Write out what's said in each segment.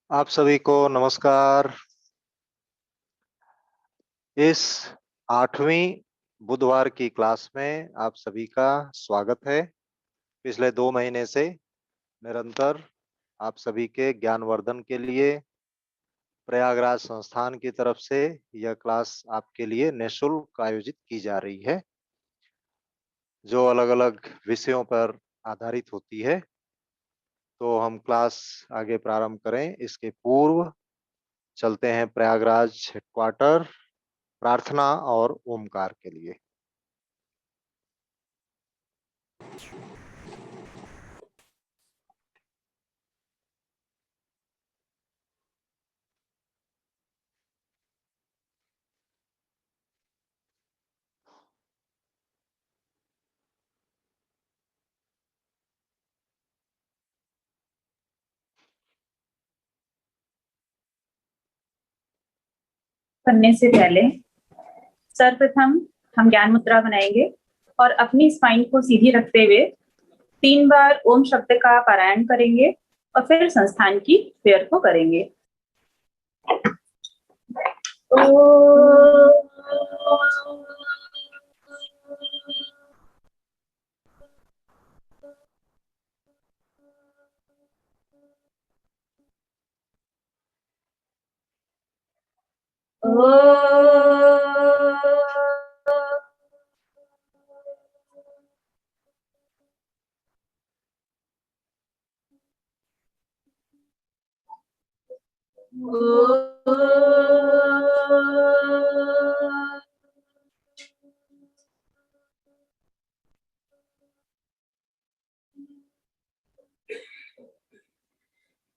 आप सभी को नमस्कार। इस 8वीं बुधवार की क्लास में आप सभी का स्वागत है। पिछले 2 महीने से निरंतर आप सभी के ज्ञानवर्धन के लिए प्रयागराज संस्थान की तरफ से यह क्लास आपके लिए निःशुल्क आयोजित की जा रही है, जो अलग-अलग विषयों पर आधारित होती है। तो हम क्लास आगे प्रारंभ करें इसके पूर्व चलते हैं प्रयागराज हेडक्वार्टर प्रार्थना और ओमकार के लिए। करने से पहले सर्वप्रथम हम ज्ञान मुद्रा बनाएंगे और अपनी स्पाइन को सीधी रखते हुए 3 बार ओम शब्द का पारायण करेंगे और फिर संस्थान की प्रेयर को करेंगे।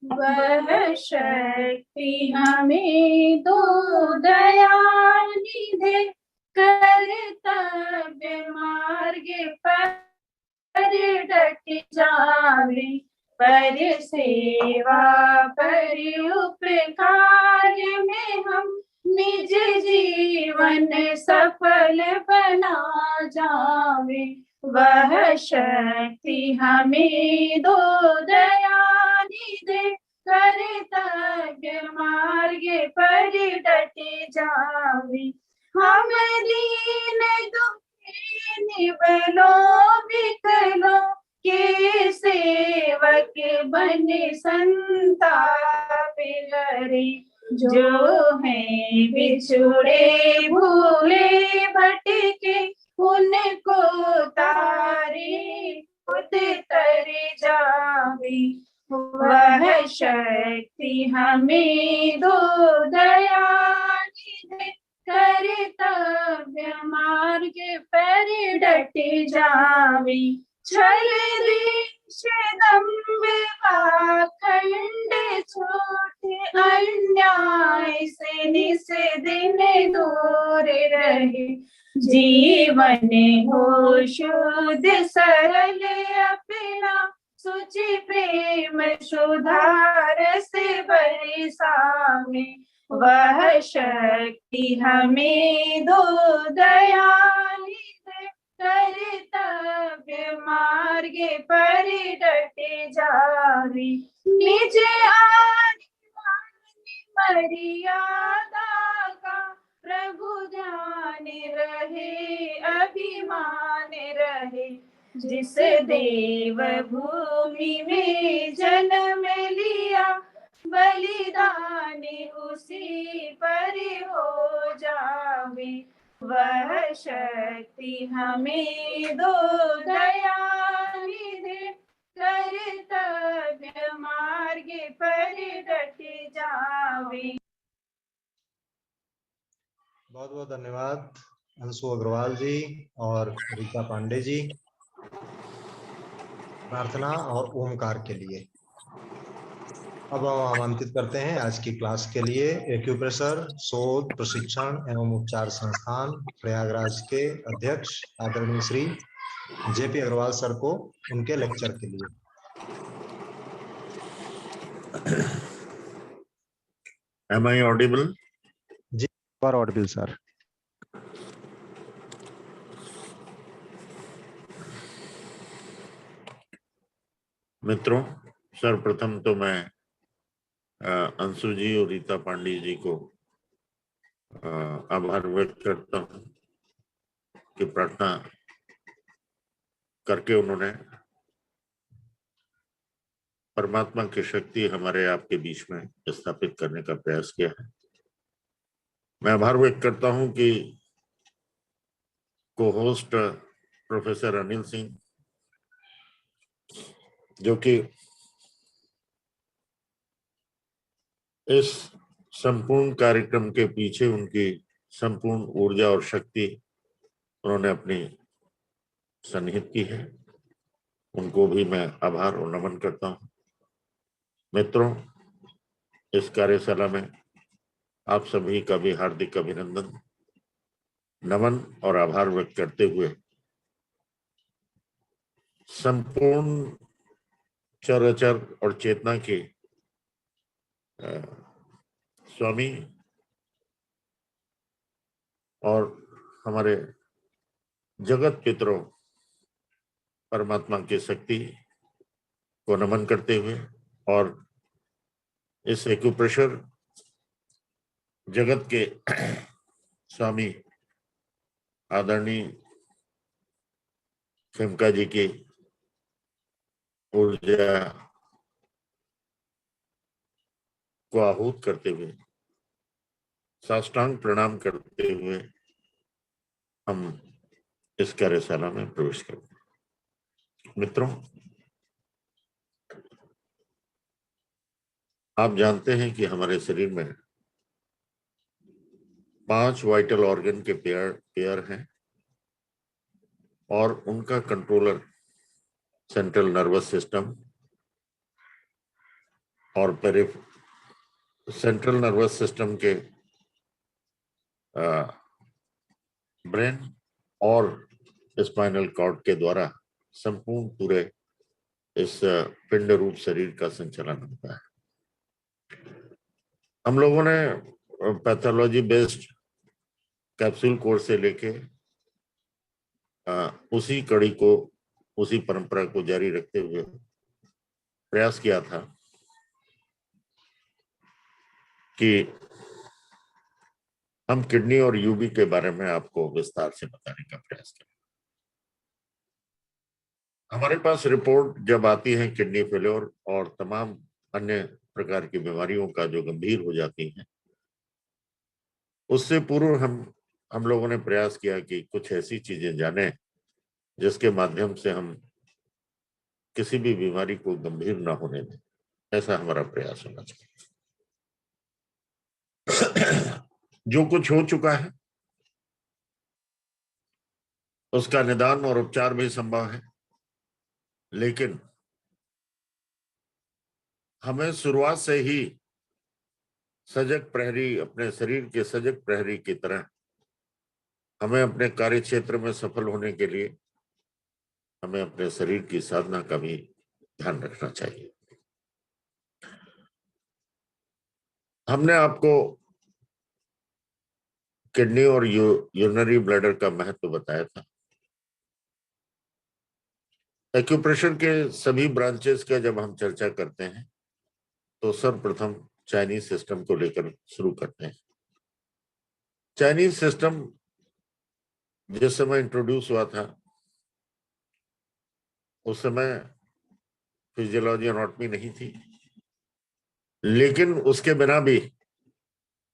वह शक्ति हमें दो दयानिधे कर्तव्य मार्ग पर डट जावे, पर सेवा पर उपकार में हम निज जीवन सफल बना जावे। वह शक्ति हमें दो दयानिधे कर्तव्य मार्ग पर डट जावे। हम दीन दुखी निबलो विकलो के सेवक बने संताप हरे। जो है बिछुड़े भूले भटके उनको तारे खुद तर जावे। वह शक्ति हमें दो दयानिधे कर्तव्य मार्ग पर डट जावे। छल देश दंभ पाखंड छूटे अन्याय से निस दिन दूर रहे। जीवन हो शुद्ध सरल अपना सुचि प्रेम सुधार से बरसावे। वह शक्ति हमें दो दयानिधे कर्तव्य मार्ग पर डट जावे। निज मर्यादा का प्रभु ध्यान रहे, अभिमान रहे। जिस देव भूमि में जन्म लिया बलिदान उसी पर हो जावे। वह शक्ति हमें दो दयानिधे कर्तव्य मार्ग पर डट जावे। बहुत बहुत धन्यवाद अंशु अग्रवाल जी और रीता पांडे जी प्रार्थना और ओमकार के लिए। अब हम आमंत्रित करते हैं आज की क्लास के लिए एक्यूप्रेशर शोध प्रशिक्षण एवं उपचार संस्थान प्रयागराज के अध्यक्ष आदरणीय श्री जेपी अग्रवाल सर को उनके लेक्चर के लिए। Am I audible? जी, फॉर ऑडिबल सर। मित्रों, सर्वप्रथम तो मैं अंशु जी और रीता पांडे जी को आभार व्यक्त करता हूँ कि प्रार्थना करके उन्होंने परमात्मा की शक्ति हमारे आपके बीच में स्थापित करने का प्रयास किया है। मैं आभार व्यक्त करता हूं कि को होस्ट प्रोफेसर अनिल सिंह, जो कि इस संपूर्ण कार्यक्रम के पीछे उनकी संपूर्ण ऊर्जा और शक्ति उन्होंने अपनी सन्निहित की है, उनको भी मैं आभार और नमन करता हूं। मित्रों, इस कार्यशाला में आप सभी का भी हार्दिक अभिनंदन, नमन और आभार व्यक्त करते हुए संपूर्ण चराचर और चेतना के स्वामी और हमारे जगत पितरों परमात्मा की शक्ति को नमन करते हुए और इस एक्यूप्रेशर जगत के स्वामी आदरणीय खेमका जी की ऊर्जा को आहूत करते हुए, साष्टांग प्रणाम करते हुए हम इस कार्यशाला में प्रवेश करते हैं। मित्रों, आप जानते हैं कि हमारे शरीर में 5 वाइटल ऑर्गन के पेयर हैं और उनका कंट्रोलर सेंट्रल नर्वस सिस्टम और सेंट्रल नर्वस सिस्टम के ब्रेन और स्पाइनल कॉर्ड के द्वारा संपूर्ण पूरे इस पिंड रूप शरीर का संचालन होता है। हम लोगों ने पैथोलॉजी बेस्ड कैप्सूल कोर्स से लेके उसी कड़ी को, उसी परंपरा को जारी रखते हुए प्रयास किया था कि हम किडनी और यूबी के बारे में आपको विस्तार से बताने का प्रयास करें। हमारे पास रिपोर्ट जब आती है किडनी फेलियर और तमाम अन्य प्रकार की बीमारियों का जो गंभीर हो जाती हैं, उससे पूर्व हम लोगों ने प्रयास किया कि कुछ ऐसी चीजें जानें जिसके माध्यम से हम किसी भी बीमारी को गंभीर ना होने दें। ऐसा हमारा प्रयास होना चाहिए। जो कुछ हो चुका है उसका निदान और उपचार भी संभव है, लेकिन हमें शुरुआत से ही सजग प्रहरी, अपने शरीर के सजग प्रहरी की तरह हमें अपने कार्य क्षेत्र में सफल होने के लिए हमें अपने शरीर की साधना का भी ध्यान रखना चाहिए। हमने आपको किडनी और यूरिनरी ब्लैडर का महत्व बताया था। एक्यूप्रेशर के सभी ब्रांचेस का जब हम चर्चा करते हैं तो सर्वप्रथम चाइनीज सिस्टम को लेकर शुरू करते हैं। चाइनीज सिस्टम जिस समय इंट्रोड्यूस हुआ था उस समय फिजियोलॉजी एनाटॉमी नहीं थी, लेकिन उसके बिना भी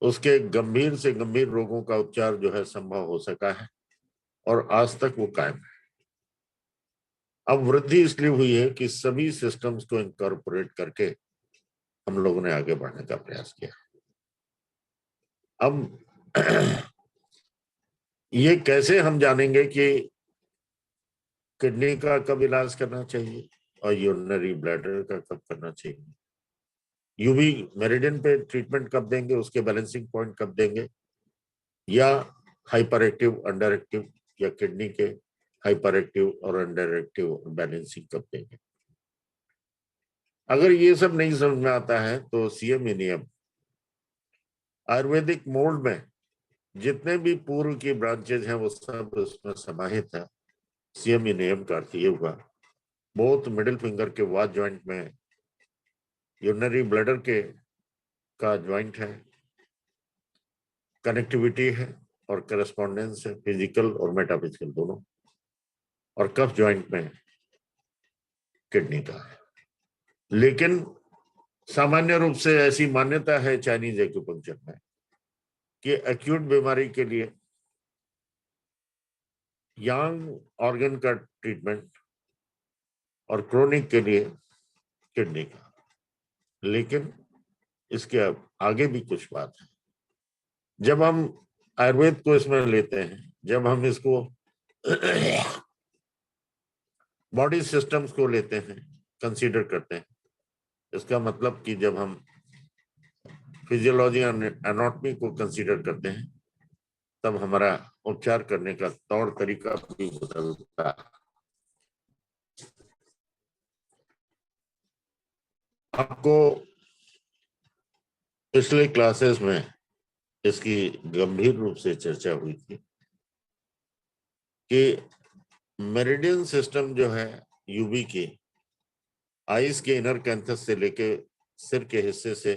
उसके गंभीर से गंभीर रोगों का उपचार जो है संभव हो सका है और आज तक वो कायम है। अब वृद्धि इसलिए हुई है कि सभी सिस्टम्स को इनकॉर्पोरेट करके हम लोगों ने आगे बढ़ने का प्रयास किया। अब ये कैसे हम जानेंगे कि किडनी का कब इलाज करना चाहिए और यूरिनरी ब्लैडर का कब करना चाहिए, यूवी मेरिडियन पे ट्रीटमेंट कब देंगे, उसके बैलेंसिंग पॉइंट कब देंगे, या हाइपर एक्टिव, अंडर एक्टिव, या किडनी के हाइपर एक्टिव और अंडर एक्टिव बैलेंसिंग कब देंगे। अगर ये सब नहीं समझ में आता है तो सीएमई नियम आयुर्वेदिक मोल्ड में जितने भी पूर्व की ब्रांचेज हैं वो सब उसमें समाहित है। सीएमई नियम का अर्थ ये हुआ, बोथ मिडिल फिंगर के वाच जॉइंट में यूरिनरी ब्लैडर के आपका ज्वाइंट है, कनेक्टिविटी है और करस्पॉन्डेंस है, फिजिकल और मेटाफिजिकल दोनों, और कफ ज्वाइंट में किडनी का है। लेकिन सामान्य रूप से ऐसी मान्यता है चाइनीज एक्यूपंक्चर में कि एक्यूट बीमारी के लिए यंग ऑर्गन का ट्रीटमेंट और क्रोनिक के लिए किडनी का। लेकिन इसके आगे भी कुछ बात है। जब हम आयुर्वेद को इसमें लेते हैं, जब हम इसको बॉडी सिस्टम्स को लेते हैं, कंसीडर करते हैं, इसका मतलब कि जब हम फिजियोलॉजी और एनाटॉमी को कंसीडर करते हैं, तब हमारा उपचार करने का तौर तरीका भी बदलता है। आपको पिछले क्लासेस में इसकी गंभीर रूप से चर्चा हुई थी कि मेरिडियन सिस्टम जो है यूबी की, आइस के इनर कैंथस से लेके सिर के हिस्से से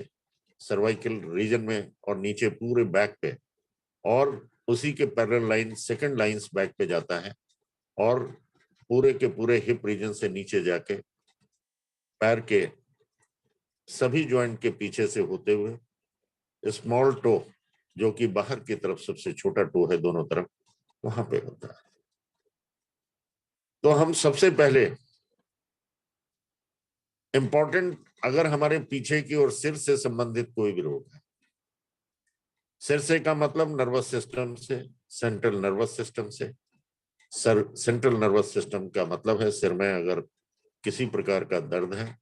सर्वाइकल रीजन में और नीचे पूरे बैक पे, और उसी के parallel line second lines back पे जाता है, और पूरे के पूरे हिप रीजन से नीचे जाके पैर के सभी जॉइंट के पीछे से होते हुए स्मॉल टो, जो कि बाहर की तरफ सबसे छोटा टो है दोनों तरफ, वहां पे होता है। तो हम सबसे पहले इंपॉर्टेंट, अगर हमारे पीछे की ओर सिर से संबंधित कोई भी रोग है, सिर से का मतलब नर्वस सिस्टम से, सेंट्रल नर्वस सिस्टम से। सेंट्रल नर्वस सिस्टम का मतलब है सिर में अगर किसी प्रकार का दर्द है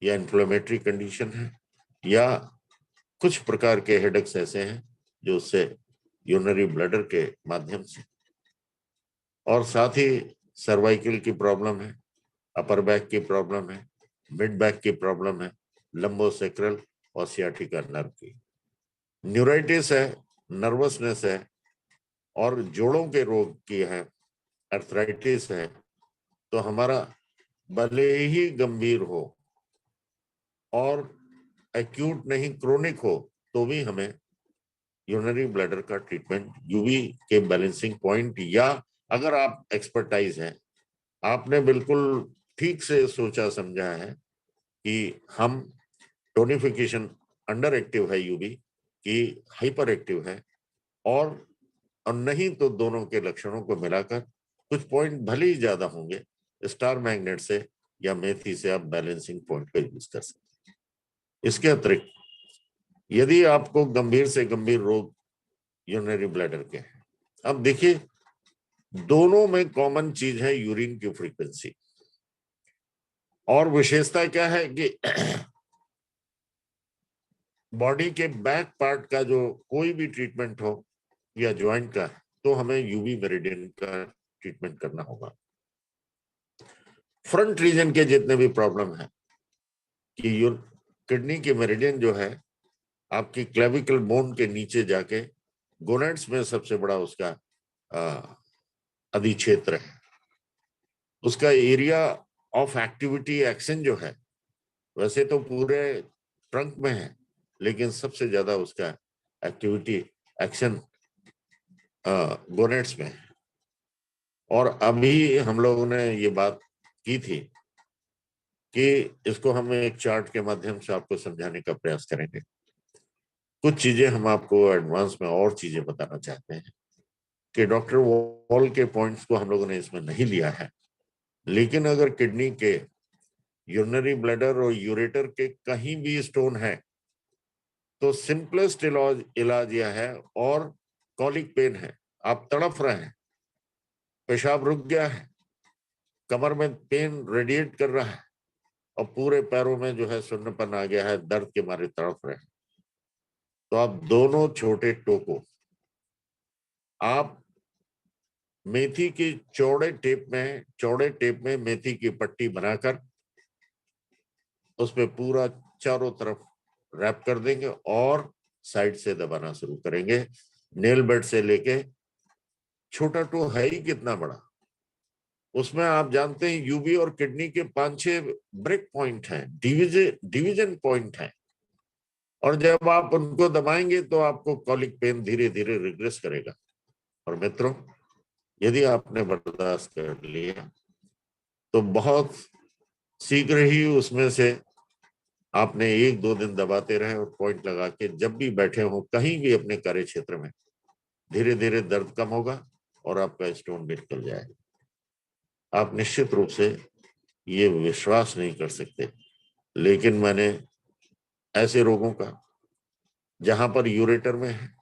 या इन्फ्लेमेटरी कंडीशन है या कुछ प्रकार के हेडेक्स ऐसे हैं जो उससे यूरिनरी ब्लैडर के माध्यम से, और साथ ही सर्वाइकल की प्रॉब्लम है, अपर बैक की प्रॉब्लम है, मिड बैक की प्रॉब्लम है, लंबोसेक्रल और सियाटिका नर्व की, न्यूराइटिस है, नर्वसनेस है, और जोड़ों के रोग की है, अर्थराइटिस है। तो हमारा भले ही गंभीर हो और एक्यूट नहीं क्रोनिक हो, तो भी हमें यूरिनरी ब्लैडर का ट्रीटमेंट यूवी के बैलेंसिंग पॉइंट, या अगर आप एक्सपर्टाइज हैं, आपने बिल्कुल ठीक से सोचा समझा है कि हम टोनिफिकेशन अंडर एक्टिव है यूवी की हाइपर एक्टिव है, और नहीं तो दोनों के लक्षणों को मिलाकर कुछ पॉइंट भले ही ज्यादा होंगे, स्टार मैग्नेट से या मेथी से आप बैलेंसिंग पॉइंट का यूज कर सकते हैं। इसके अतिरिक्त यदि आपको गंभीर से गंभीर रोग यूरिनरी ब्लैडर के हैं, अब देखिए दोनों में कॉमन चीज है यूरिन की फ्रीक्वेंसी, और विशेषता क्या है कि बॉडी के बैक पार्ट का जो कोई भी ट्रीटमेंट हो या ज्वाइंट का, तो हमें यूवी मेरिडियन का ट्रीटमेंट करना होगा। फ्रंट रीजन के जितने भी प्रॉब्लम है कि किडनी के मेरिडियन जो है आपकी क्लेविकल बोन के नीचे जाके गोनेड्स में सबसे बड़ा उसका अधिक्षेत्र है, उसका एरिया ऑफ एक्टिविटी एक्शन जो है वैसे तो पूरे ट्रंक में है, लेकिन सबसे ज्यादा उसका एक्टिविटी एक्शन गोनेड्स में है। और अभी हम लोगों ने ये बात की थी कि इसको हम एक चार्ट के माध्यम से आपको समझाने का प्रयास करेंगे। कुछ चीजें हम आपको एडवांस में और चीजें बताना चाहते हैं कि डॉक्टर वॉल के पॉइंट्स को हम लोगों ने इसमें नहीं लिया है, लेकिन अगर किडनी के यूरिनरी ब्लैडर और यूरेटर के कहीं भी स्टोन है तो सिंपलेस्ट इलाज यह है, और कॉलिक पेन है, आप तड़फ रहे हैं, पेशाब रुक गया है, कमर में पेन रेडिएट कर रहा है और पूरे पैरों में जो है सुन्नपन आ गया है, दर्द के मारे तड़फ रहे हैं, तो आप दोनों छोटे टो को आप मेथी की चौड़े टेप में मेथी की पट्टी बनाकर उस पे पूरा चारों तरफ रैप कर देंगे और साइड से दबाना शुरू करेंगे। नेल बेड से लेके, छोटा टो है ही कितना बड़ा, उसमें आप जानते हैं यूबी और किडनी के 5-6 ब्रेक पॉइंट हैं, डिवीजन पॉइंट हैं, और जब आप उनको दबाएंगे तो आपको कॉलिक पेन धीरे धीरे रिग्रेस करेगा। और मित्रों, यदि आपने बर्दाश्त कर लिया तो बहुत शीघ्र ही उसमें से आपने 1-2 दिन दबाते रहे और पॉइंट लगा के जब भी बैठे हो कहीं भी अपने कार्य क्षेत्र में, धीरे धीरे दर्द कम होगा और आपका स्टोन भी निकल जाएगा। आप निश्चित रूप से ये विश्वास नहीं कर सकते, लेकिन मैंने ऐसे रोगों का, जहां पर यूरेटर में है,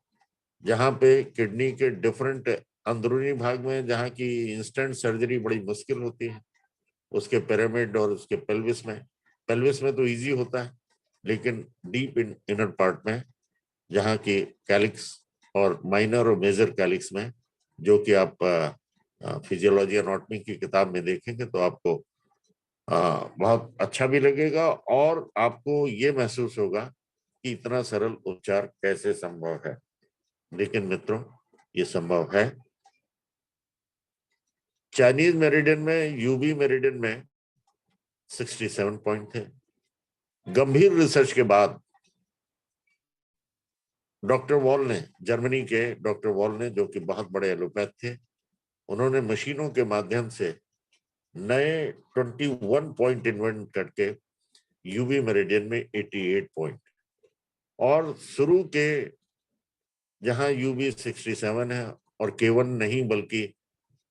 जहां पे किडनी के डिफरेंट अंदरूनी भाग में, जहां की इंस्टेंट सर्जरी बड़ी मुश्किल होती है, उसके पिरामिड और उसके पेल्विस में तो इजी होता है, लेकिन डीप इनर पार्ट में, जहां की कैलिक्स और माइनर और मेजर कैलिक्स में, जो कि आप फिजियोलॉजी एनाटॉमी की किताब में देखेंगे तो आपको बहुत अच्छा भी लगेगा और आपको ये महसूस होगा कि इतना सरल उपचार कैसे संभव है। लेकिन मित्रों, ये संभव है। चाइनीज मेरिडियन में, यूबी मेरिडियन में 67 पॉइंट थे। गंभीर रिसर्च के बाद डॉक्टर वॉल ने, जर्मनी के डॉक्टर वॉल ने, जो कि बहुत बड़े एलोपैथ थे, उन्होंने मशीनों के माध्यम से नए 21 पॉइंट इन्वेंट करके यूवी मेरिडियन में 88 पॉइंट, और शुरू के जहां यूवी 67 है और K1 नहीं बल्कि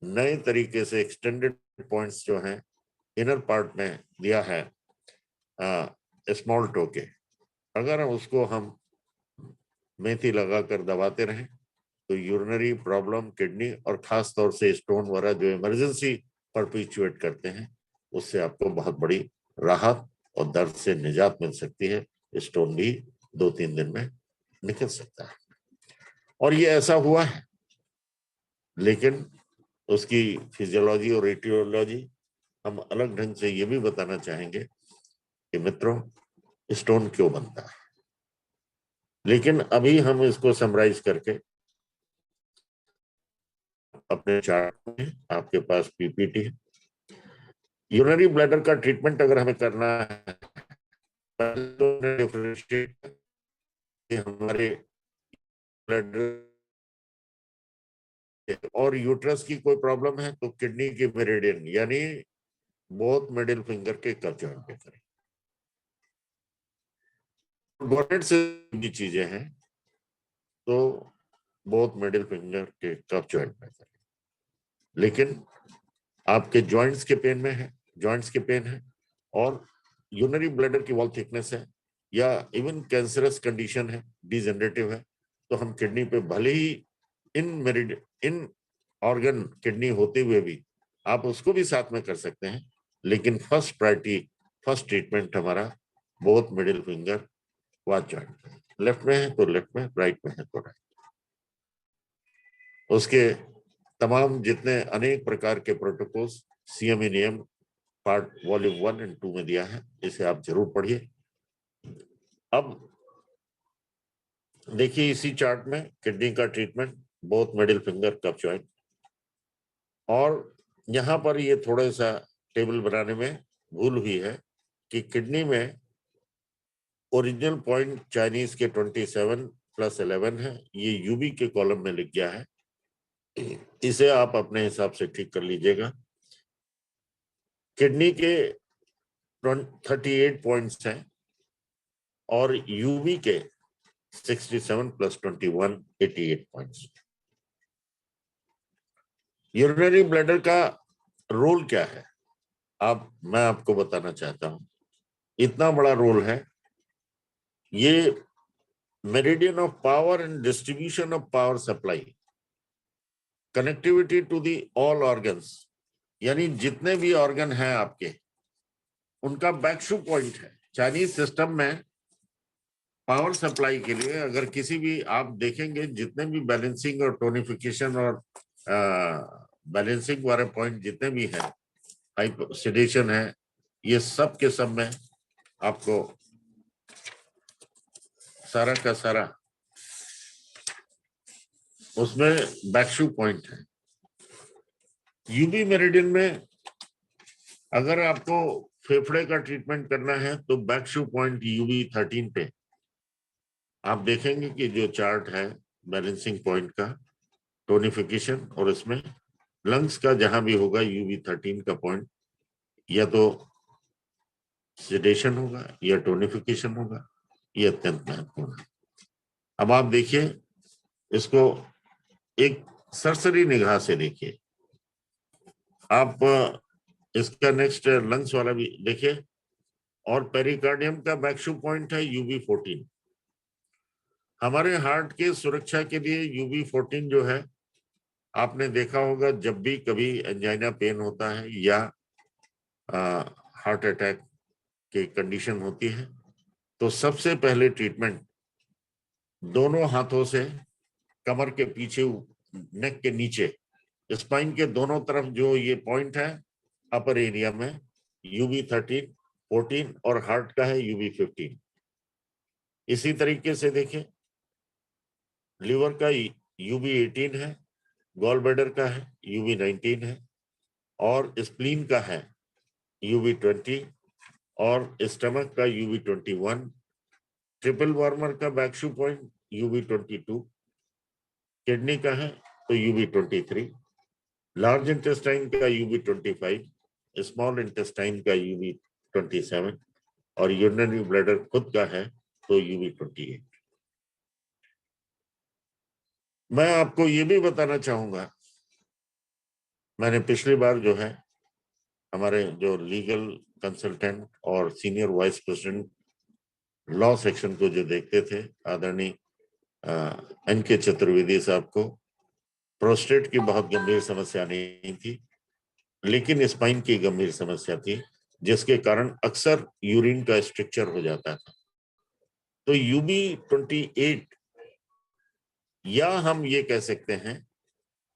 नए तरीके से एक्सटेंडेड पॉइंट्स जो हैं इनर पार्ट में दिया है स्मॉल टो के, अगर उसको हम मेथी लगाकर दबाते रहें तो यूरिनरी प्रॉब्लम, किडनी और खास तौर से स्टोन वगैरह जो इमरजेंसी परपिचुएट करते हैं, उससे आपको बहुत बड़ी राहत और दर्द से निजात मिल सकती है। स्टोन भी 2-3 दिन में निकल सकता है और ये ऐसा हुआ है। लेकिन उसकी फिजियोलॉजी और रेटियोलॉजी हम अलग ढंग से ये भी बताना चाहेंगे कि मित्रों, स्टोन क्यों बनता है। लेकिन अभी हम इसको समराइज करके अपने चार्ट में, आपके पास पीपीटी है। यूरिनरी ब्लैडर का ट्रीटमेंट अगर हमें करना है, तो डिफरेंशिएट हमारे ब्लैडर और यूट्रस की कोई प्रॉब्लम है तो किडनी के मेरिडियन यानी बोथ मिडिल फिंगर के कप जॉइंट पे करें। गोनेट से भी चीजें हैं तो बोथ मिडिल फिंगर के कप जॉइंट में करें। लेकिन आपके जॉइंट्स के पेन में है, जॉइंट्स के पेन है और यूरिनरी ब्लैडर की वॉल थिकनेस है या इवन कैंसरस कंडीशन है, डिजेनरेटिव है, तो हम किडनी पे भले ही इन ऑर्गन किडनी होते हुए भी आप उसको भी साथ में कर सकते हैं, लेकिन फर्स्ट प्रायोरिटी, फर्स्ट ट्रीटमेंट हमारा both middle finger watch joint, left में है तो लेफ्ट में, राइट में है तो राइट। उसके तमाम जितने अनेक प्रकार के प्रोटोकॉल्स सीएमई नियम पार्ट वॉल्यूम 1 और 2 में दिया है, इसे आप जरूर पढ़िए। अब देखिए इसी चार्ट में किडनी का treatment, both middle finger cup joint, और यहां पर ये थोड़ा सा टेबल बनाने में भूल हुई है कि किडनी में ओरिजिनल पॉइंट चाइनीज के 27 + 11 है, ये यूबी के कॉलम में लिख गया है, इसे आप अपने हिसाब से ठीक कर लीजिएगा। किडनी के 38 पॉइंट्स हैं और यूवी के 67 + 21 88 पॉइंट्स। यूरिनरी ब्लैडर का रोल क्या है, अब मैं आपको बताना चाहता हूं। इतना बड़ा रोल है, ये meridian of power and distribution of power supply, connectivity to the all organs, यानी जितने भी ऑर्गन हैं आपके, उनका बैकशू पॉइंट है। चाइनीज सिस्टम में पावर सप्लाई के लिए अगर किसी भी आप देखेंगे, जितने भी बैलेंसिंग और टोनिफिकेशन और बैलेंसिंग वाले पॉइंट जितने भी हैं, हाइपोसिडेशन है, ये सब के सब में आपको सारा का सारा उसमें बैकशू पॉइंट है। यूबी मेरिडियन में अगर आपको फेफड़े का ट्रीटमेंट करना है तो बैकशू पॉइंट यूबी 13 पे आप देखेंगे कि जो चार्ट है बैलेंसिंग पॉइंट का, टोनिफिकेशन, और इसमें लंग्स का जहां भी होगा UB13 का पॉइंट या तो सेडेशन होगा या टोनिफिकेशन होगा। ये अत्यंत महत्वपूर्ण है। अब आप देखिए इसको एक सरसरी निगाह से देखिए। आप इसका नेक्स्ट लंग्स वाला भी देखिए, और पेरिकार्डियम का बैकशू पॉइंट है UB14। हमारे हार्ट के सुरक्षा के लिए UB14 जो है, आपने देखा होगा जब भी कभी एंजाइना पेन होता है या हार्ट अटैक की कंडीशन होती है, तो सबसे पहले ट्रीटमेंट दोनों हाथों से कमर के पीछे, नेक के नीचे, स्पाइन के दोनों तरफ जो ये पॉइंट है अपर एरिया में, UB13, 14 और हार्ट का है UB15। इसी तरीके से देखें, लिवर का UB18 है, गॉल ब्लैडर का है UB19 है, और स्प्लीन का है UB20, और स्टमक का UB21, ट्रिपल वार्मर का बैकशू पॉइंट UB22, किडनी का है तो UB23, लार्ज इंटेस्टाइन का UB25, स्मॉल इंटेस्टाइन का UB27, और यूरिनरी ब्लैडर खुद का है तो UB28। मैं आपको ये भी बताना चाहूंगा, मैंने पिछली बार जो है हमारे जो लीगल कंसल्टेंट और senior vice president law section को जो देखते थे, आदरणीय NK चतुर्वेदी साहब को प्रोस्टेट की बहुत गंभीर समस्या नहीं थी, लेकिन स्पाइन की गंभीर समस्या थी, जिसके कारण अक्सर यूरिन का स्ट्रक्चर हो जाता था। तो UB28, या हम ये कह सकते हैं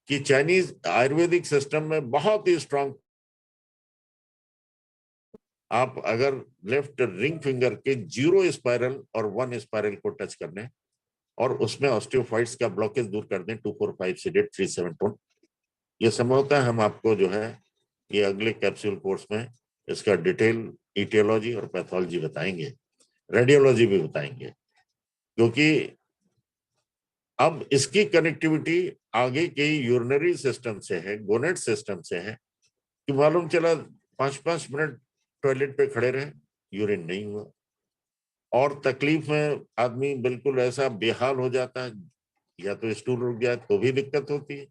कि चाइनीज आयुर्वेदिक सिस्टम में बहुत ही स्ट्रांग, आप अगर लेफ्ट रिंग फिंगर के 0 स्पाइरल और 1 स्पाइरल को टच करने और उसमें ऑस्टियोफाइट्स का ब्लॉकेज दूर कर दें, 245 सीडेड 37 ये संभवतः हम आपको जो है ये अगले कैप्सूल कोर्स में इसका डिटेल इटियोलॉजी और पैथोलॉजी बताएंगे, रेडियोलॉजी भी बताएंगे, क्योंकि अब इसकी कनेक्टिविटी आगे के यूरिनरी सिस्टम से है, गोनेट सिस्टम से है, कि मालूम चला 5-5 मिनट टॉयलेट पे खड़े रहे, यूरिन नहीं हुआ, और तकलीफ में आदमी बिल्कुल ऐसा बेहाल हो जाता है, या तो स्टूल रुक जाए तो भी दिक्कत होती है,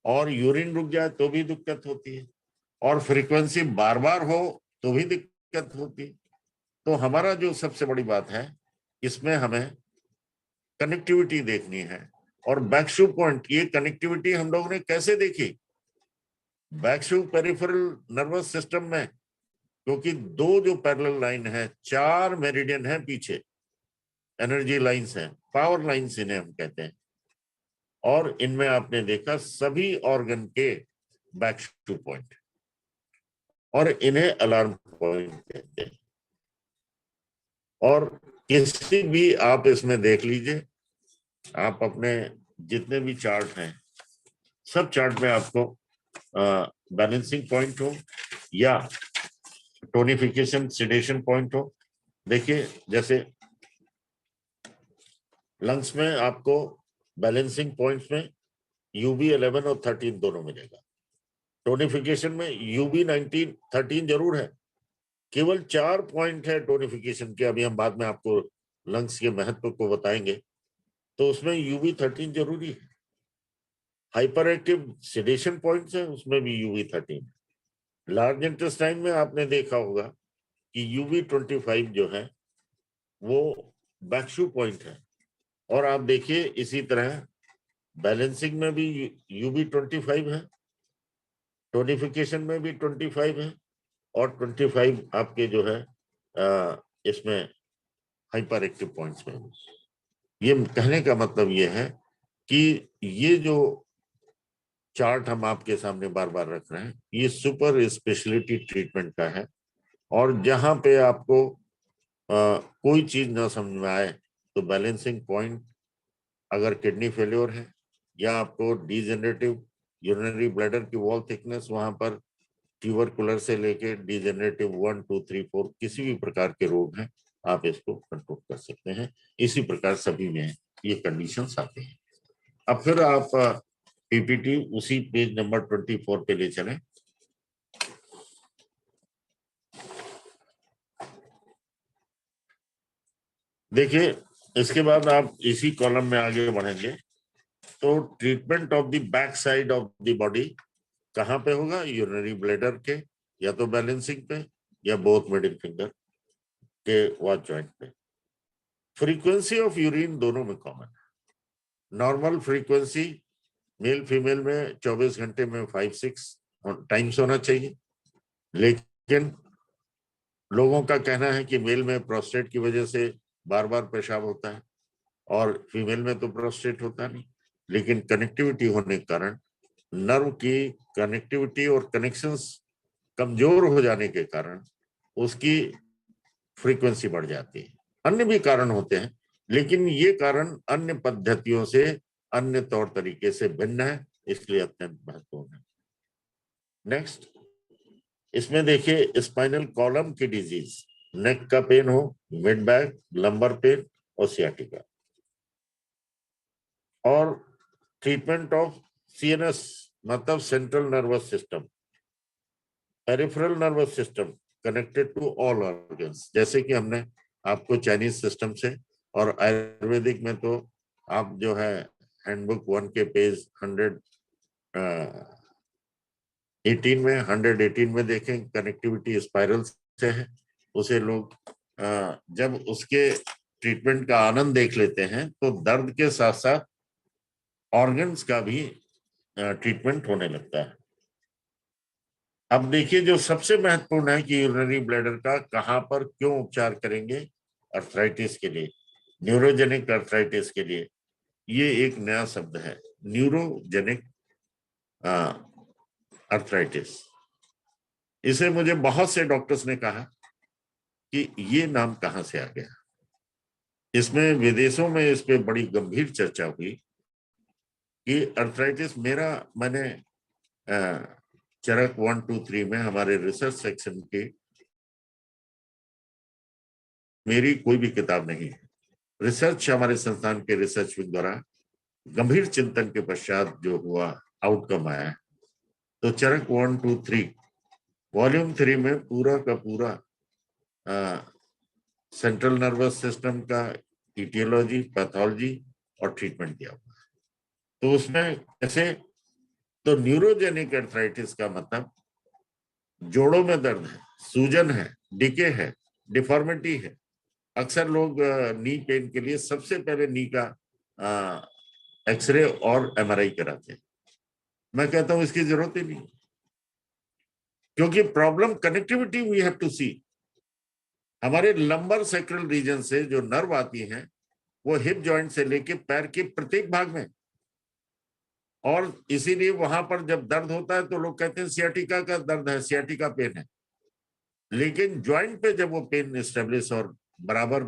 और यूरिन रुक जाए तो भी दिक्कत होती है, और फ्रीक्वेंसी बार बार हो तो भी दिक्कत होती है। तो हमारा जो सबसे बड़ी बात है, इसमें हमें कनेक्टिविटी देखनी है, और बैकशू पॉइंट, ये कनेक्टिविटी हम लोगों ने कैसे देखी? बैकशू पेरिफेरल नर्वस सिस्टम में, क्योंकि 2 जो पैरेलल लाइन है, 4 मेरिडियन है पीछे, एनर्जी लाइंस हैं, पावर लाइंस इन्हें हम कहते हैं, और इनमें आपने देखा सभी ऑर्गन के बैकशू पॉइंट, और इन्हें अलार्म पॉइंट कहते हैं। और किसी भी आप इसमें देख लीजिए, आप अपने जितने भी चार्ट हैं, सब चार्ट में आपको बैलेंसिंग पॉइंट हो या टोनिफिकेशन सेडेशन पॉइंट हो, देखिए जैसे लंग्स में आपको बैलेंसिंग पॉइंट्स में UB11 और 13 दोनों मिलेगा। टोनिफिकेशन में UB19, 13 जरूर है, केवल 4 पॉइंट है टोनिफिकेशन के, अभी हम बाद में आपको लंग्स के महत्व को बताएंगे, तो उसमें UB13 जरूरी है। हाइपर एक्टिव सेडेशन पॉइंट्स है, उसमें भी UB13। लार्ज इंटेस्टाइन में आपने देखा होगा कि UB25 जो है वो बैकशू पॉइंट है, और आप देखिए इसी तरह बैलेंसिंग में भी UB25 है, टोनिफिकेशन में भी 25 है, और 25 आपके जो है इसमें हाइपर एक्टिव पॉइंट्स में। ये कहने का मतलब ये है कि ये जो चार्ट हम आपके सामने बार बार रख रहे हैं, ये सुपर स्पेशलिटी ट्रीटमेंट का है, और जहां पे आपको कोई चीज ना समझ में आए तो बैलेंसिंग पॉइंट, अगर किडनी फेल्योर है या आपको डिजेनरेटिव यूरिनरी ब्लैडर की वॉल थिकनेस, वहां पर ट्यूबरकुलर से लेके डिजेनरेटिव 1, 2, 3, 4 किसी भी प्रकार के रोग हैं, आप इसको कंट्रोल कर सकते हैं। इसी प्रकार सभी में ये कंडीशंस आते हैं। अब फिर आप पीपीटी उसी पेज नंबर 24 पे ले चलें। देखिए, इसके बाद आप इसी कॉलम में आगे बढ़ेंगे तो treatment of the back side of the body कहाँ पे होगा? यूरिनरी ब्लैडर के, या तो बैलेंसिंग पे, या बोथ मिडिल फिंगर के वॉच जॉइंट पे। फ्रीक्वेंसी ऑफ यूरिन दोनों में कॉमन है। नॉर्मल फ्रीक्वेंसी मेल फीमेल में 24 घंटे में 5-6 टाइम्स होना चाहिए, लेकिन लोगों का कहना है कि मेल में प्रोस्टेट की वजह से बार बार पेशाब होता है और फीमेल में तो प्रोस्टेट होता नहीं, लेकिन कनेक्टिविटी होने के कारण, नर्व की कनेक्टिविटी और कनेक्शंस कमजोर हो जाने के कारण उसकी फ्रीक्वेंसी बढ़ जाती है। अन्य भी कारण होते हैं, लेकिन ये कारण अन्य पद्धतियों से, अन्य तौर तरीके से भिन्न है, इसलिए अत्यंत महत्वपूर्ण है। नेक्स्ट, इसमें देखिए स्पाइनल कॉलम की डिजीज, नेक का पेन हो, मिड बैक, लंबर पेन और सियाटिका, और ट्रीटमेंट ऑफ सीएनएस मतलब central nervous system, peripheral nervous system connected to all organs, जैसे कि हमने आपको चाइनीज सिस्टम से, और आयुर्वेदिक में तो आप जो है हैंडबुक 1 के पेज 118 में देखें, कनेक्टिविटी स्पाइरल से है। उसे लोग जब उसके ट्रीटमेंट का आनंद देख लेते हैं तो दर्द के साथ साथ ऑर्गन्स का भी ट्रीटमेंट होने लगता है। अब देखिए, जो सबसे महत्वपूर्ण है कि यूरिनरी ब्लैडर का कहां पर क्यों उपचार करेंगे? अर्थराइटिस के लिए, न्यूरोजेनिक अर्थराइटिस के लिए। ये एक नया शब्द है, न्यूरोजेनिक अर्थराइटिस। इसे मुझे बहुत से डॉक्टर्स ने कहा कि ये नाम कहां से आ गया। इसमें विदेशों में इस पे बड़ी गंभीर चर्चा हुई कि अर्थराइटिस मैंने चरक 1, 2, 3 में हमारे रिसर्च सेक्शन की मेरी कोई भी किताब नहीं है। रिसर्च हमारे संस्थान के रिसर्च विंग द्वारा गंभीर चिंतन के पश्चात जो हुआ आउटकम आया, तो चरक 1, 2, 3 वॉल्यूम 3 में पूरा का पूरा सेंट्रल नर्वस सिस्टम का इटियोलॉजी, पैथोलॉजी और ट्रीटमेंट दिया हुआ है। तो उसमें कैसे, तो न्यूरोजेनिक अर्थराइटिस का मतलब जोड़ों में दर्द है, सूजन है, डिके है, डिफॉर्मिटी है। अक्सर लोग नी पेन के लिए सबसे पहले नी का एक्सरे और एमआरआई कराते हैं। मैं कहता हूं इसकी जरूरत ही नहीं, क्योंकि problem connectivity we have to see. हमारे लंबर सैक्रल रीजन से जो नर्व आती हैं वो हिप जॉइंट से लेके पैर के प्रत्येक भाग में, और इसीलिए वहां पर जब दर्द होता है तो लोग कहते हैं सियाटिका का दर्द है, सियाटिका पेन है। लेकिन जॉइंट पे जब वो पेन एस्टेब्लिश और बराबर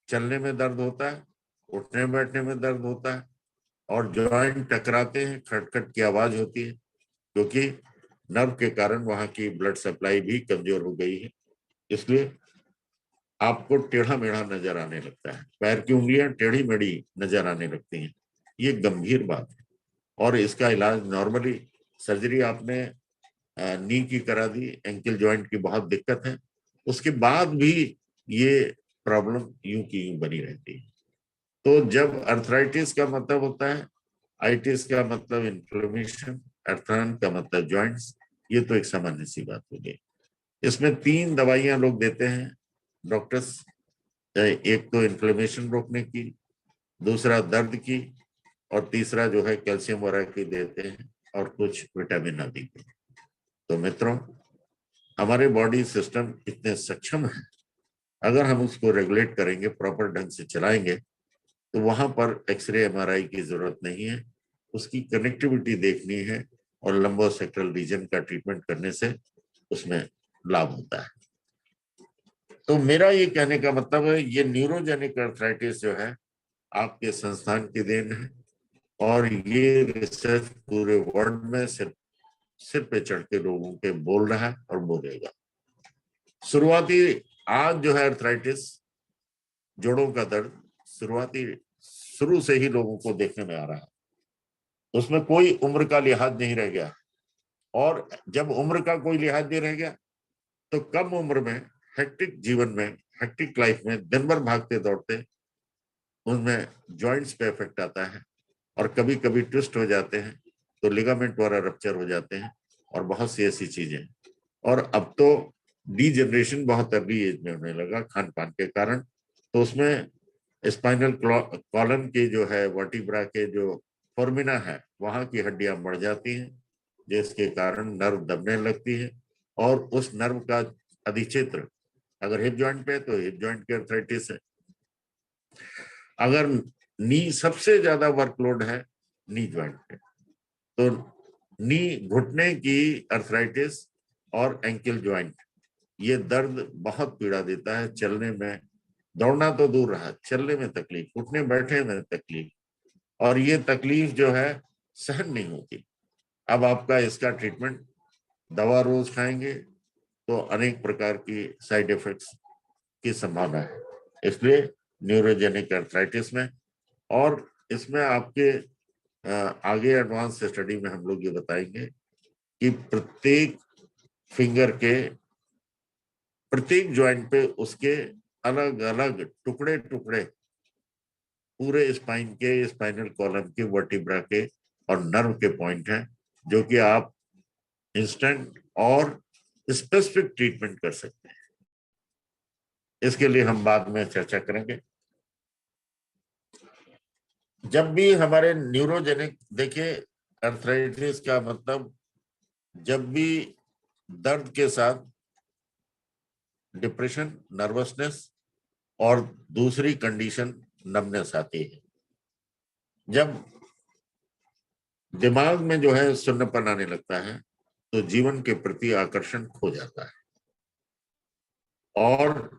चलने में दर्द होता है, उठने बैठने में दर्द होता है, और जॉइंट टकराते हैं, खटखट की आवाज होती है, क्योंकि नर्व के कारण वहां की ब्लड सप्लाई भी कमजोर हो गई है। इसलिए आपको टेढ़ा मेढ़ा नजर आने लगता है, पैर की उंगलियां टेढ़ी मेढ़ी नजर आने लगती हैं। ये गंभीर बात है, और इसका इलाज नॉर्मली सर्जरी आपने नी की करा दी, एंकल जॉइंट की बहुत दिक्कत है, उसके बाद भी ये प्रॉब्लम यूं की यूं बनी रहती है। तो जब अर्थराइटिस का मतलब होता है, आइटिस का मतलब इन्फ्लेमेशन, अर्थरान का मतलब जॉइंट्स, ये तो एक सामान्य सी बात हो गई। इसमें 3 दवाइयां लोग देते हैं डॉक्टर्स, एक तो इन्फ्लेमेशन रोकने की, दूसरा दर्द की, और तीसरा जो है कैल्शियम वगैरह की देते हैं, और कुछ विटामिन आदि की। तो मित्रों, हमारे बॉडी सिस्टम इतने सक्षम है, अगर हम उसको रेगुलेट करेंगे, प्रॉपर ढंग से चलाएंगे, तो वहां पर एक्सरे एमआरआई की जरूरत नहीं है। उसकी कनेक्टिविटी देखनी है, और लंबोसेक्रल रीजन का ट्रीटमेंट करने से उसमें लाभ होता है। तो मेरा ये कहने का मतलब है, ये न्यूरोजेनिक अर्थराइटिस जो है आपके संस्थान की देन है, और ये रिसर्च पूरे वर्ल्ड में सिर पे चढ़ के लोगों के बोल रहा है और बोलेगा। शुरुआती आज जो है अर्थराइटिस जोड़ों का दर्द शुरू से ही लोगों को देखने में आ रहा है। उसमें कोई उम्र का लिहाज नहीं रह गया, और जब उम्र का कोई लिहाज नहीं रह गया तो कम उम्र में हेक्टिक जीवन में, हेक्टिक लाइफ में दिन भर भागते दौड़ते उनमें जॉइंट्स पे इफेक्ट आता है, और कभी कभी ट्विस्ट हो जाते हैं तो लिगामेंट वाला रप्चर हो जाते हैं, और बहुत सी ऐसी चीजें। और अब तो डीजनरेशन बहुत अर्ली एज में होने लगा खान पान के कारण, तो उसमें स्पाइनल कॉलम के जो है वर्टिब्रा के जो फोर्मिना है वहां की हड्डियां बढ़ जाती हैं, जिसके कारण नर्व दबने लगती है, और उस नर्व का अधिक्षेत्र अगर हिप जॉइंट पे है तो हिप जॉइंट की अर्थराइटिस है। अगर नी सबसे ज्यादा वर्कलोड है नी जॉइंट पे, तो नी घुटने की अर्थराइटिस और एंकल जॉइंट, ये दर्द बहुत पीड़ा देता है। चलने में, दौड़ना तो दूर रहा, चलने में तकलीफ, उठने बैठने में तकलीफ, और ये तकलीफ जो है सहन नहीं होती। अब आपका इसका ट्रीटमेंट, दवा रोज खाएंगे तो अनेक प्रकार की साइड इफेक्ट्स की संभावना है। इसलिए न्यूरोजेनिक अर्थराइटिस में, और इसमें आपके आगे एडवांस स्टडी में हम लोग ये बताएंगे कि प्रत्येक फिंगर के प्रत्येक जॉइंट पे उसके अलग अलग टुकड़े टुकड़े पूरे स्पाइन के, स्पाइनल कॉलम के, वर्टिब्रा के और नर्व के पॉइंट हैं, जो कि आप इंस्टेंट और स्पेसिफिक ट्रीटमेंट कर सकते हैं। इसके लिए हम बाद में चर्चा करेंगे। जब भी हमारे न्यूरोजेनिक, देखिए अर्थराइटिस का मतलब जब भी दर्द के साथ डिप्रेशन, नर्वसनेस और दूसरी कंडीशन नमनेस आती है, जब दिमाग में जो है सुन्नपन आने लगता है तो जीवन के प्रति आकर्षण खो जाता है, और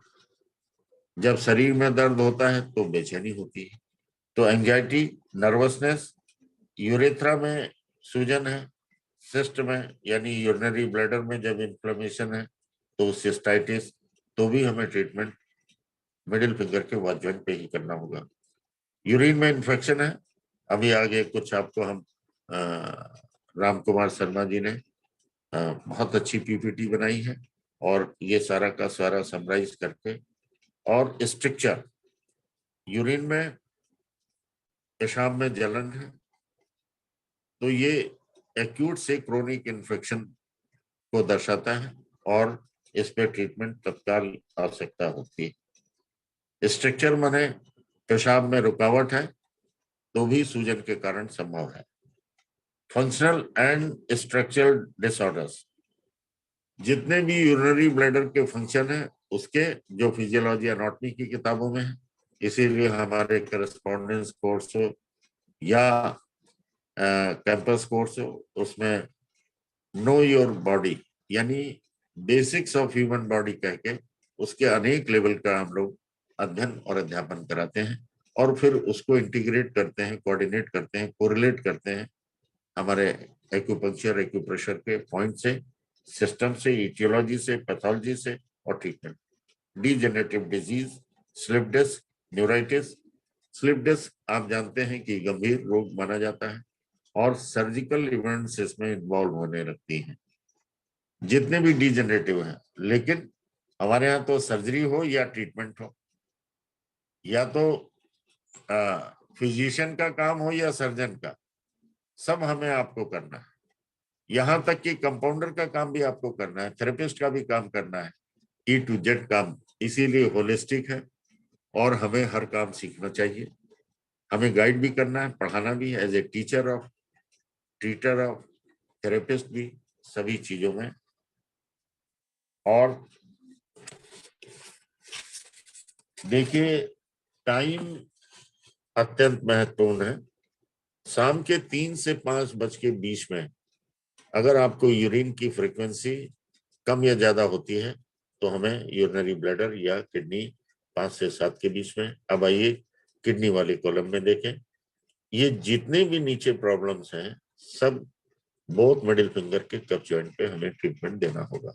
जब शरीर में दर्द होता है तो बेचैनी होती है। तो एंजाइटी, नर्वसनेस, यूरेथ्रा में सूजन है, सिस्ट में यानी यूरिनरी ब्लैडर में जब इन्फ्लेमेशन है तो सिस्टाइटिस, तो भी हमें ट्रीटमेंट मिडिल फिंगर के वॉच जॉइंट पे ही करना होगा। यूरिन में इन्फेक्शन है, अभी आगे कुछ आपको हम राम कुमार शर्मा जी ने बहुत अच्छी पीपीटी बनाई है, और ये सारा का सारा समराइज करके, और स्ट्रक्चर यूरिन में, पेशाब में जलन है, तो ये एक्यूट से क्रोनिक इन्फेक्शन को दर्शाता है, और इस पे ट्रीटमेंट तत्काल आवश्यकता होती है। स्ट्रक्चर माने पेशाब में रुकावट है तो भी सूजन के कारण संभव है। फंक्शनल एंड स्ट्रक्चरल डिसऑर्डर्स, जितने भी यूरिनरी ब्लैडर के फंक्शन है उसके जो फिजियोलॉजी एनाटॉमी की किताबों में है, इसीलिए हमारे करस्पॉन्डेंस कोर्स हो या कैंपस कोर्स हो, उसमें नो योर बॉडी यानी बेसिक्स ऑफ ह्यूमन बॉडी कह के उसके अनेक लेवल का हम लोग अध्ययन और अध्यापन कराते हैं, और फिर उसको इंटीग्रेट करते हैं, कोऑर्डिनेट करते हैं, कोरिलेट करते हैं हमारे एक्यूपंक्चर, एक्यूप्रेशर के पॉइंट से, सिस्टम से, इटियोलॉजी से, पैथोलॉजी से, और treatment. Degenerative disease, slip disc, neuritis. Slip disc आप जानते हैं कि गंभीर रोग माना जाता है, और सर्जिकल इवेंट्स इसमें इन्वॉल्व होने लगती हैं, जितने भी डीजेनरेटिव हैं। लेकिन हमारे यहाँ तो सर्जरी हो या ट्रीटमेंट हो, या तो फिजिशियन का काम हो या सर्जन का, सब हमें आपको करना है। यहाँ तक कि कंपाउंडर का काम भी आपको करना है, थेरेपिस्ट का भी काम करना है, E to Z काम। इसीलिए होलिस्टिक है, और हमें हर काम सीखना चाहिए। हमें गाइड भी करना है, पढ़ाना भी, as a teacher of, treater of, therapist भी, सभी चीजों में। और देखिए टाइम अत्यंत महत्वपूर्ण है। शाम के 3 से 5 बज के 20 में अगर आपको यूरिन की फ्रीक्वेंसी कम या ज्यादा होती है तो हमें यूरिनरी ब्लैडर या किडनी 5 से 7 के बीच में। अब आइए किडनी वाले कॉलम में देखें, ये जितने भी नीचे प्रॉब्लम्स हैं सब बोथ मिडिल फिंगर के कप जॉइंट पे हमें ट्रीटमेंट देना होगा।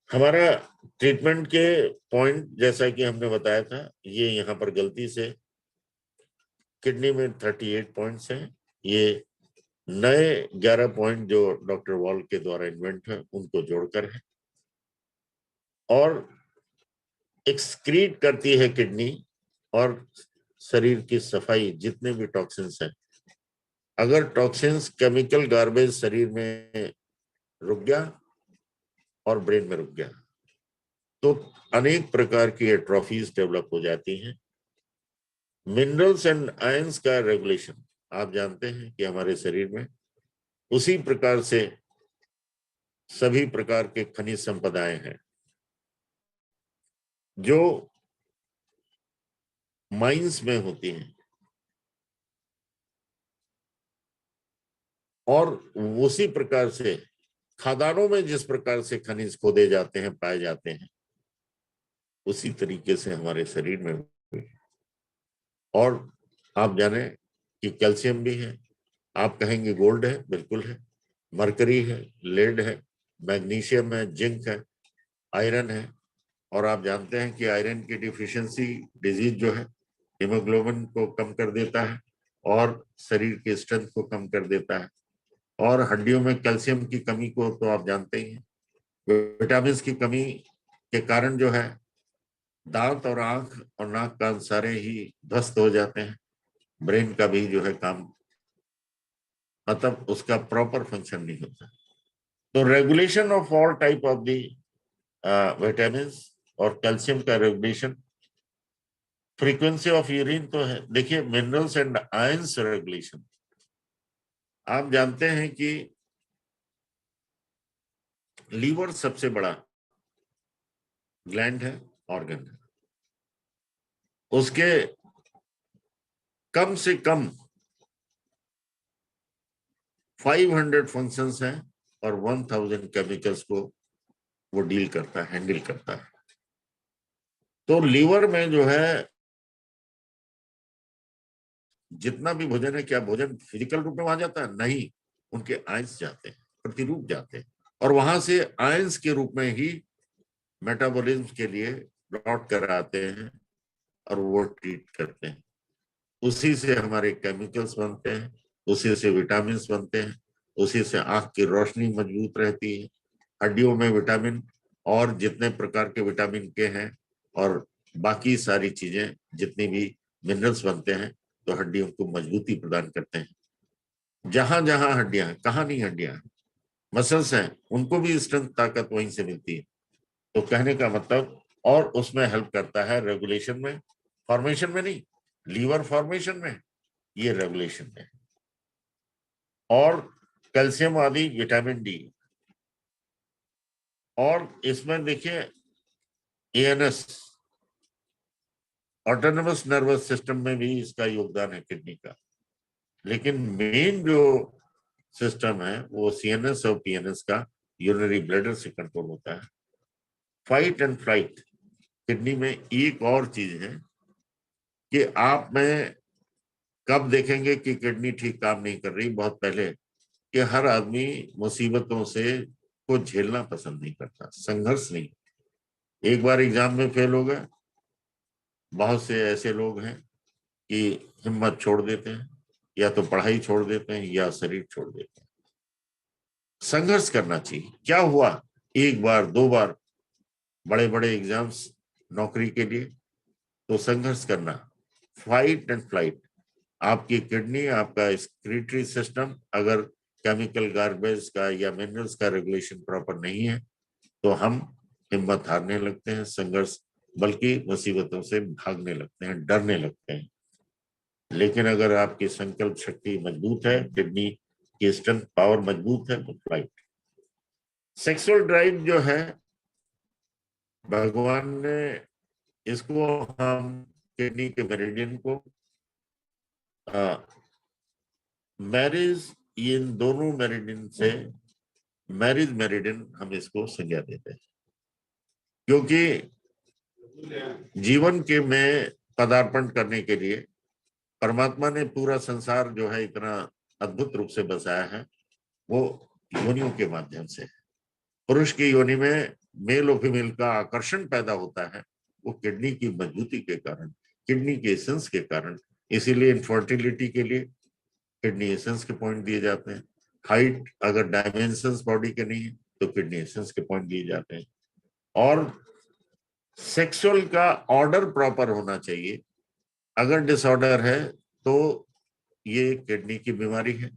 हमारा ट्रीटमेंट के पॉइंट जैसा कि हमने बताया था, ये यहाँ पर गलती से किडनी में 38 पॉइंट्स हैं। ये नए 11 पॉइंट जो डॉक्टर वॉल के द्वारा इन्वेंट है उनको जोड़कर है। और एक्सक्रीट करती है किडनी और शरीर की सफाई जितने भी टॉक्सिन्स हैं। अगर टॉक्सिन्स केमिकल गार्बेज शरीर में रुक गया और ब्रेन में रुक गया तो अनेक प्रकार की एट्रोफीज डेवलप हो जाती हैं। मिनरल्स एंड आयंस का रेगुलेशन आप जानते हैं कि हमारे शरीर में उसी प्रकार से सभी प्रकार के खनिज संपदाएं हैं जो माइंस में होती हैं, और उसी प्रकार से खदानों में जिस प्रकार से खनिज खोदे जाते हैं, पाए जाते हैं, उसी तरीके से हमारे शरीर में भी। और आप जाने कि कैल्शियम भी है। आप कहेंगे गोल्ड है, बिल्कुल है। मरकरी है, लेड है, मैग्नीशियम है, जिंक है, आयरन है। और आप जानते हैं कि आयरन की डिफिशियंसी डिजीज जो है हीमोग्लोबिन को कम कर देता है और शरीर की स्ट्रेंथ को कम कर देता है। और हड्डियों में कैल्शियम की कमी को तो आप जानते ही हैं। विटामिन की कमी के कारण जो है दांत और आंख और नाक कान सारे ही ध्वस्त हो जाते हैं। ब्रेन का भी जो है काम, मतलब उसका प्रॉपर फंक्शन नहीं होता। तो regulation of all type of the vitamin और कैल्शियम का रेगुलेशन, फ्रीक्वेंसी ऑफ यूरिन तो है। देखिए मिनरल्स एंड आयंस रेगुलेशन, आप जानते हैं कि लीवर सबसे बड़ा ग्लैंड है, ऑर्गन है। उसके कम से कम 500 फंक्शंस हैं और 1000 केमिकल्स को वो डील करता है, हैंडल करता है। तो लीवर में जो है जितना भी भोजन है, क्या भोजन फिजिकल रूप में वहां जाता है? नहीं, उनके आयंस जाते हैं, प्रतिरूप जाते हैं, और वहां से आयंस के रूप में ही मेटाबॉलिज्म के लिए लौट कर आते हैं और वो ट्रीट करते हैं। उसी से हमारे केमिकल्स बनते हैं, उसी से विटामिन बनते हैं, उसी से आंख की रोशनी मजबूत रहती है। हड्डियों में विटामिन और जितने प्रकार के विटामिन के हैं और बाकी सारी चीजें जितनी भी मिनरल्स बनते हैं तो हड्डियों को मजबूती प्रदान करते हैं। जहां जहां हड्डियां हैं, कहाँ नहीं हड्डियां हैं, मसल्स हैं, उनको भी स्ट्रेंथ ताकत वहीं से मिलती है। तो कहने का मतलब, और उसमें हेल्प करता है रेगुलेशन में, फॉर्मेशन में नहीं, लीवर फॉर्मेशन में, ये रेगुलेशन में। और कैल्शियम आदि विटामिन डी, और इसमें देखिए एएनएस, ऑटोनोमस नर्वस सिस्टम में भी इसका योगदान है किडनी का। लेकिन मेन जो सिस्टम है वो सीएनएस और पीएनएस का, यूरिनरी ब्लैडर से कंट्रोल होता है। फाइट एंड फ्लाइट किडनी में एक और चीज है कि आप में कब देखेंगे कि किडनी ठीक काम नहीं कर रही, बहुत पहले, कि हर आदमी मुसीबतों से को झेलना पसंद नहीं करता, संघर्ष नहीं। एक बार एग्जाम में फेल हो गए, बहुत से ऐसे लोग हैं कि हिम्मत छोड़ देते हैं, या तो पढ़ाई छोड़ देते हैं या शरीर छोड़ देते हैं। संघर्ष करना चाहिए। क्या हुआ, एक बार दो बार बड़े बड़े एग्जाम्स नौकरी के लिए, तो संघर्ष करना, फाइट एंड फ्लाइट। आपकी किडनी, आपका एक्सक्रीटरी सिस्टम अगर केमिकल गार्बेज का या मिनरल्स का रेगुलेशन प्रॉपर नहीं है तो हम हिम्मत हारने लगते हैं, संघर्ष, बल्कि मुसीबतों से भागने लगते हैं, डरने लगते हैं। लेकिन अगर आपकी संकल्प शक्ति मजबूत है, किडनी की स्ट्रेंथ पावर मजबूत है, तो फ्लाइट। सेक्सुअल ड्राइव जो है, भगवान ने इसको, हम किडनी के मेरिडियन को मैरिज, इन दोनों मेरिडियन से मैरिज मेरिडियन हम इसको संज्ञा देते हैं, क्योंकि जीवन के में पदार्पण करने के लिए परमात्मा ने पूरा संसार जो है इतना अद्भुत रूप से बसाया है, वो योनियों के माध्यम से। पुरुष की योनि में मेल और फीमेल का आकर्षण पैदा होता है, वो किडनी की मजबूती के कारण, किडनी के एसेंस के कारण। इसीलिए इनफर्टिलिटी के लिए किडनी एसेंस के पॉइंट दिए जाते हैं। हाइट अगर डायमेंशंस बॉडी के नहीं है तो किडनी एसेंस के पॉइंट दिए जाते हैं। और सेक्सुअल का ऑर्डर प्रॉपर होना चाहिए। अगर डिसऑर्डर है तो ये किडनी की बीमारी है।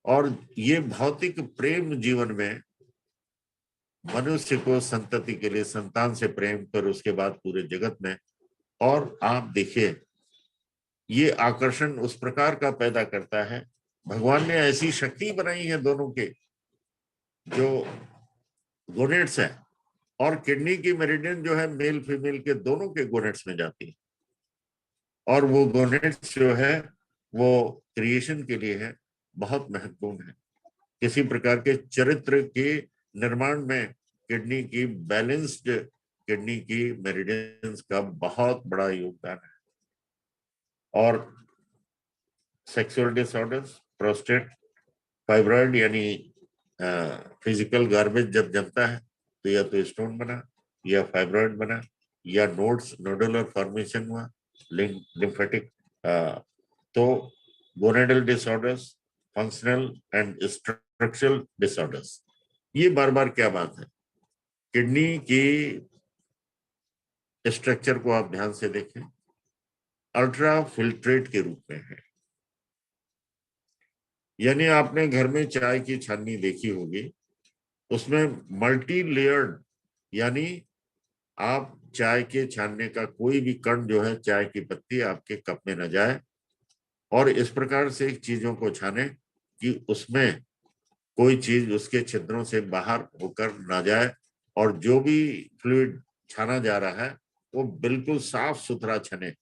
और ये भौतिक प्रेम जीवन में मनुष्य को संतति के लिए संतान से प्रेम कर उसके बाद पूरे जगत में, और आप देखिए ये आकर्षण उस प्रकार का पैदा करता है। भगवान ने ऐसी शक्ति बनाई है दोनों के जो गोनेट्स है, और किडनी की मेरिडियन जो है मेल फीमेल के दोनों के गोनेट्स में जाती है। और वो गोनेट्स जो है वो क्रिएशन के लिए है, बहुत महत्वपूर्ण है। किसी प्रकार के चरित्र के निर्माण में किडनी की बैलेंस्ड किडनी की मेरिडियंस का बहुत बड़ा योगदान है। और सेक्सुअल डिसऑर्डर्स, प्रोस्टेट, फाइब्रॉइड यानी फिजिकल गार्बेज जब जमता है तो या तो स्टोन बना या फाइब्रॉइड बना या नोडुलर फॉर्मेशन हुआ, लिम्फेटिक, तो gonadal disorders, functional and structural disorders. ये बार बार क्या बात है, किडनी की स्ट्रक्चर को आप ध्यान से देखें, अल्ट्रा फिल्ट्रेट के रूप में है। यानी आपने घर में चाय की छाननी देखी होगी, उसमें मल्टी लेयर्ड, यानी आप चाय के छानने का कोई भी कण जो है, चाय की पत्ती आपके कप में न जाए, और इस प्रकार से चीजों को छाने कि उसमें कोई चीज उसके छिद्रों से बाहर होकर ना जाए, और जो भी फ्लूइड छाना जा रहा है वो बिल्कुल साफ सुथरा छने।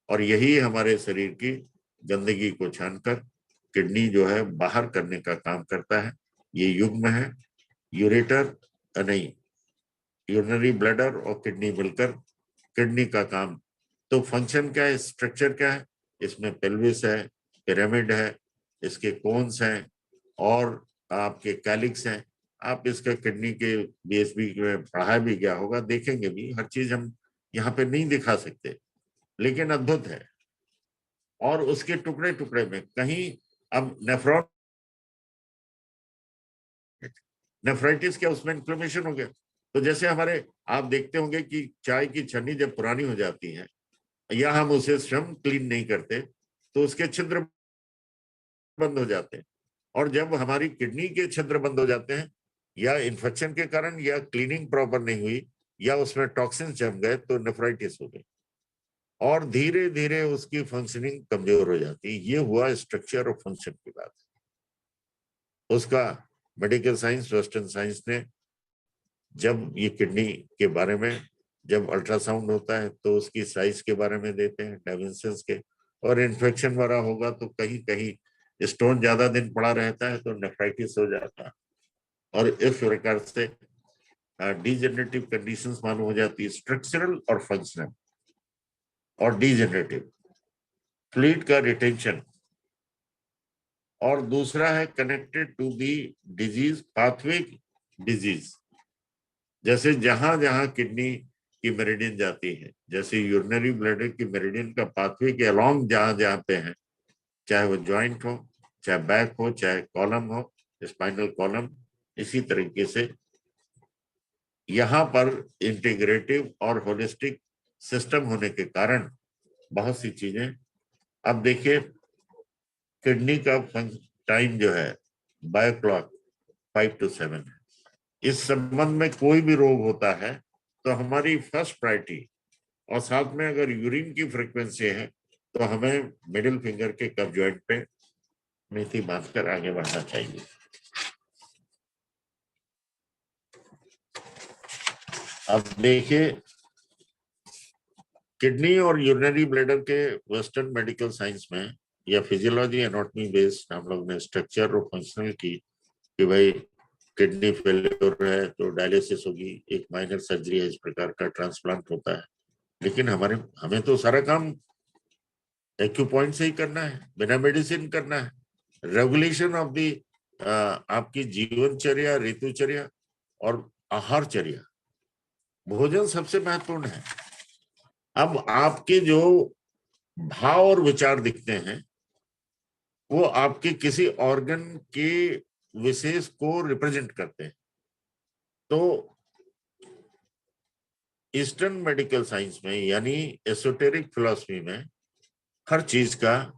और यही हमारे शरीर की गंदगी को छानकर किडनी जो है बाहर करने का काम करता है। ये युग्म है, यूरेटर नहीं, यूरिनरी ब्लैडर और किडनी मिलकर किडनी का काम। तो फंक्शन क्या है, स्ट्रक्चर क्या है, इसमें पेल्विस है, पिरामिड है, इसके कोन्स हैं, और आपके कैलिक्स हैं। आप इसका किडनी के बीएसबी में पढ़ा भी गया होगा, देखेंगे भी, हर चीज हम यहाँ पे नहीं दिखा सकते, लेकिन अद्भुत है। और उसके टुकड़े टुकड़े में कहीं, अब नेफ्राइटिस क्या, उसमें इन्फ्लेमेशन हो गया। तो जैसे हमारे आप देखते होंगे कि चाय की छन्नी जब पुरानी हो जाती है या हम उसे स्वयं क्लीन नहीं करते तो उसके छिद्र बंद हो जाते हैं। और जब हमारी किडनी के छिद्र बंद हो जाते हैं, या इन्फेक्शन के कारण, या क्लीनिंग प्रॉपर नहीं हुई, या उसमें टॉक्सिन जम गए, तो नेफ्राइटिस हो गई, और धीरे धीरे उसकी फंक्शनिंग कमजोर हो जाती है। ये हुआ स्ट्रक्चर और फंक्शन की बात। उसका मेडिकल साइंस, वेस्टर्न साइंस ने जब ये किडनी के बारे में जब अल्ट्रासाउंड होता है तो उसकी साइज के बारे में देते हैं, डायमेंशंस के। और इन्फेक्शन वाला होगा तो कहीं कहीं स्टोन ज्यादा दिन पड़ा रहता है तो नेफ्राइटिस हो जाता है। और इस प्रकार से डीजेनरेटिव कंडीशंस मालूम हो जाती है, स्ट्रक्चरल और फंक्शनल। और डीजेनरेटिव फ्लूइड का रिटेंशन, और दूसरा है connected to the disease pathway disease. जैसे जहां जहां किडनी की मेरिडियन जाती है, जैसे यूरिनरी ब्लैडर की मेरिडियन का पाथवे के अलोंग जहां जहां पे है, चाहे वो ज्वाइंट हो, चाहे बैक हो, चाहे कॉलम हो, स्पाइनल कॉलम, इसी तरीके से यहाँ पर इंटीग्रेटिव और होलिस्टिक सिस्टम होने के कारण बहुत सी चीजें। अब देखिए किडनी का टाइम जो है बायो क्लॉक 5 to 7 है। इस संबंध में कोई भी रोग होता है तो हमारी फर्स्ट प्रायोरिटी, और साथ में अगर यूरिन की फ्रीक्वेंसी है तो हमें मिडिल फिंगर के कप जॉइंट पे मेथी बांधकर आगे बढ़ना चाहिए। अब देखिए किडनी और यूरिनरी ब्लैडर के वेस्टर्न मेडिकल साइंस में या फिजियोलॉजी एनाटॉमी बेस्ड हम लोग ने स्ट्रक्चर और फंक्शनल की कि भाई किडनी फेलियर है तो डायलिसिस होगी, एक माइनर सर्जरी है, इस प्रकार का ट्रांसप्लांट होता है। लेकिन हमें तो सारा काम एक्यूपॉइंट से ही करना है, बिना मेडिसिन करना है। रेगुलेशन ऑफ दी आपकी जीवनचर्या, ऋतुचर्या, और आहारचर्या, भोजन सबसे महत्वपूर्ण है। अब आपके जो भाव और विचार दिखते हैं वो आपके किसी ऑर्गन के विशेष को रिप्रेजेंट करते हैं। तो ईस्टर्न मेडिकल साइंस में यानी एसोटेरिक फिलॉसफी में हर चीज का,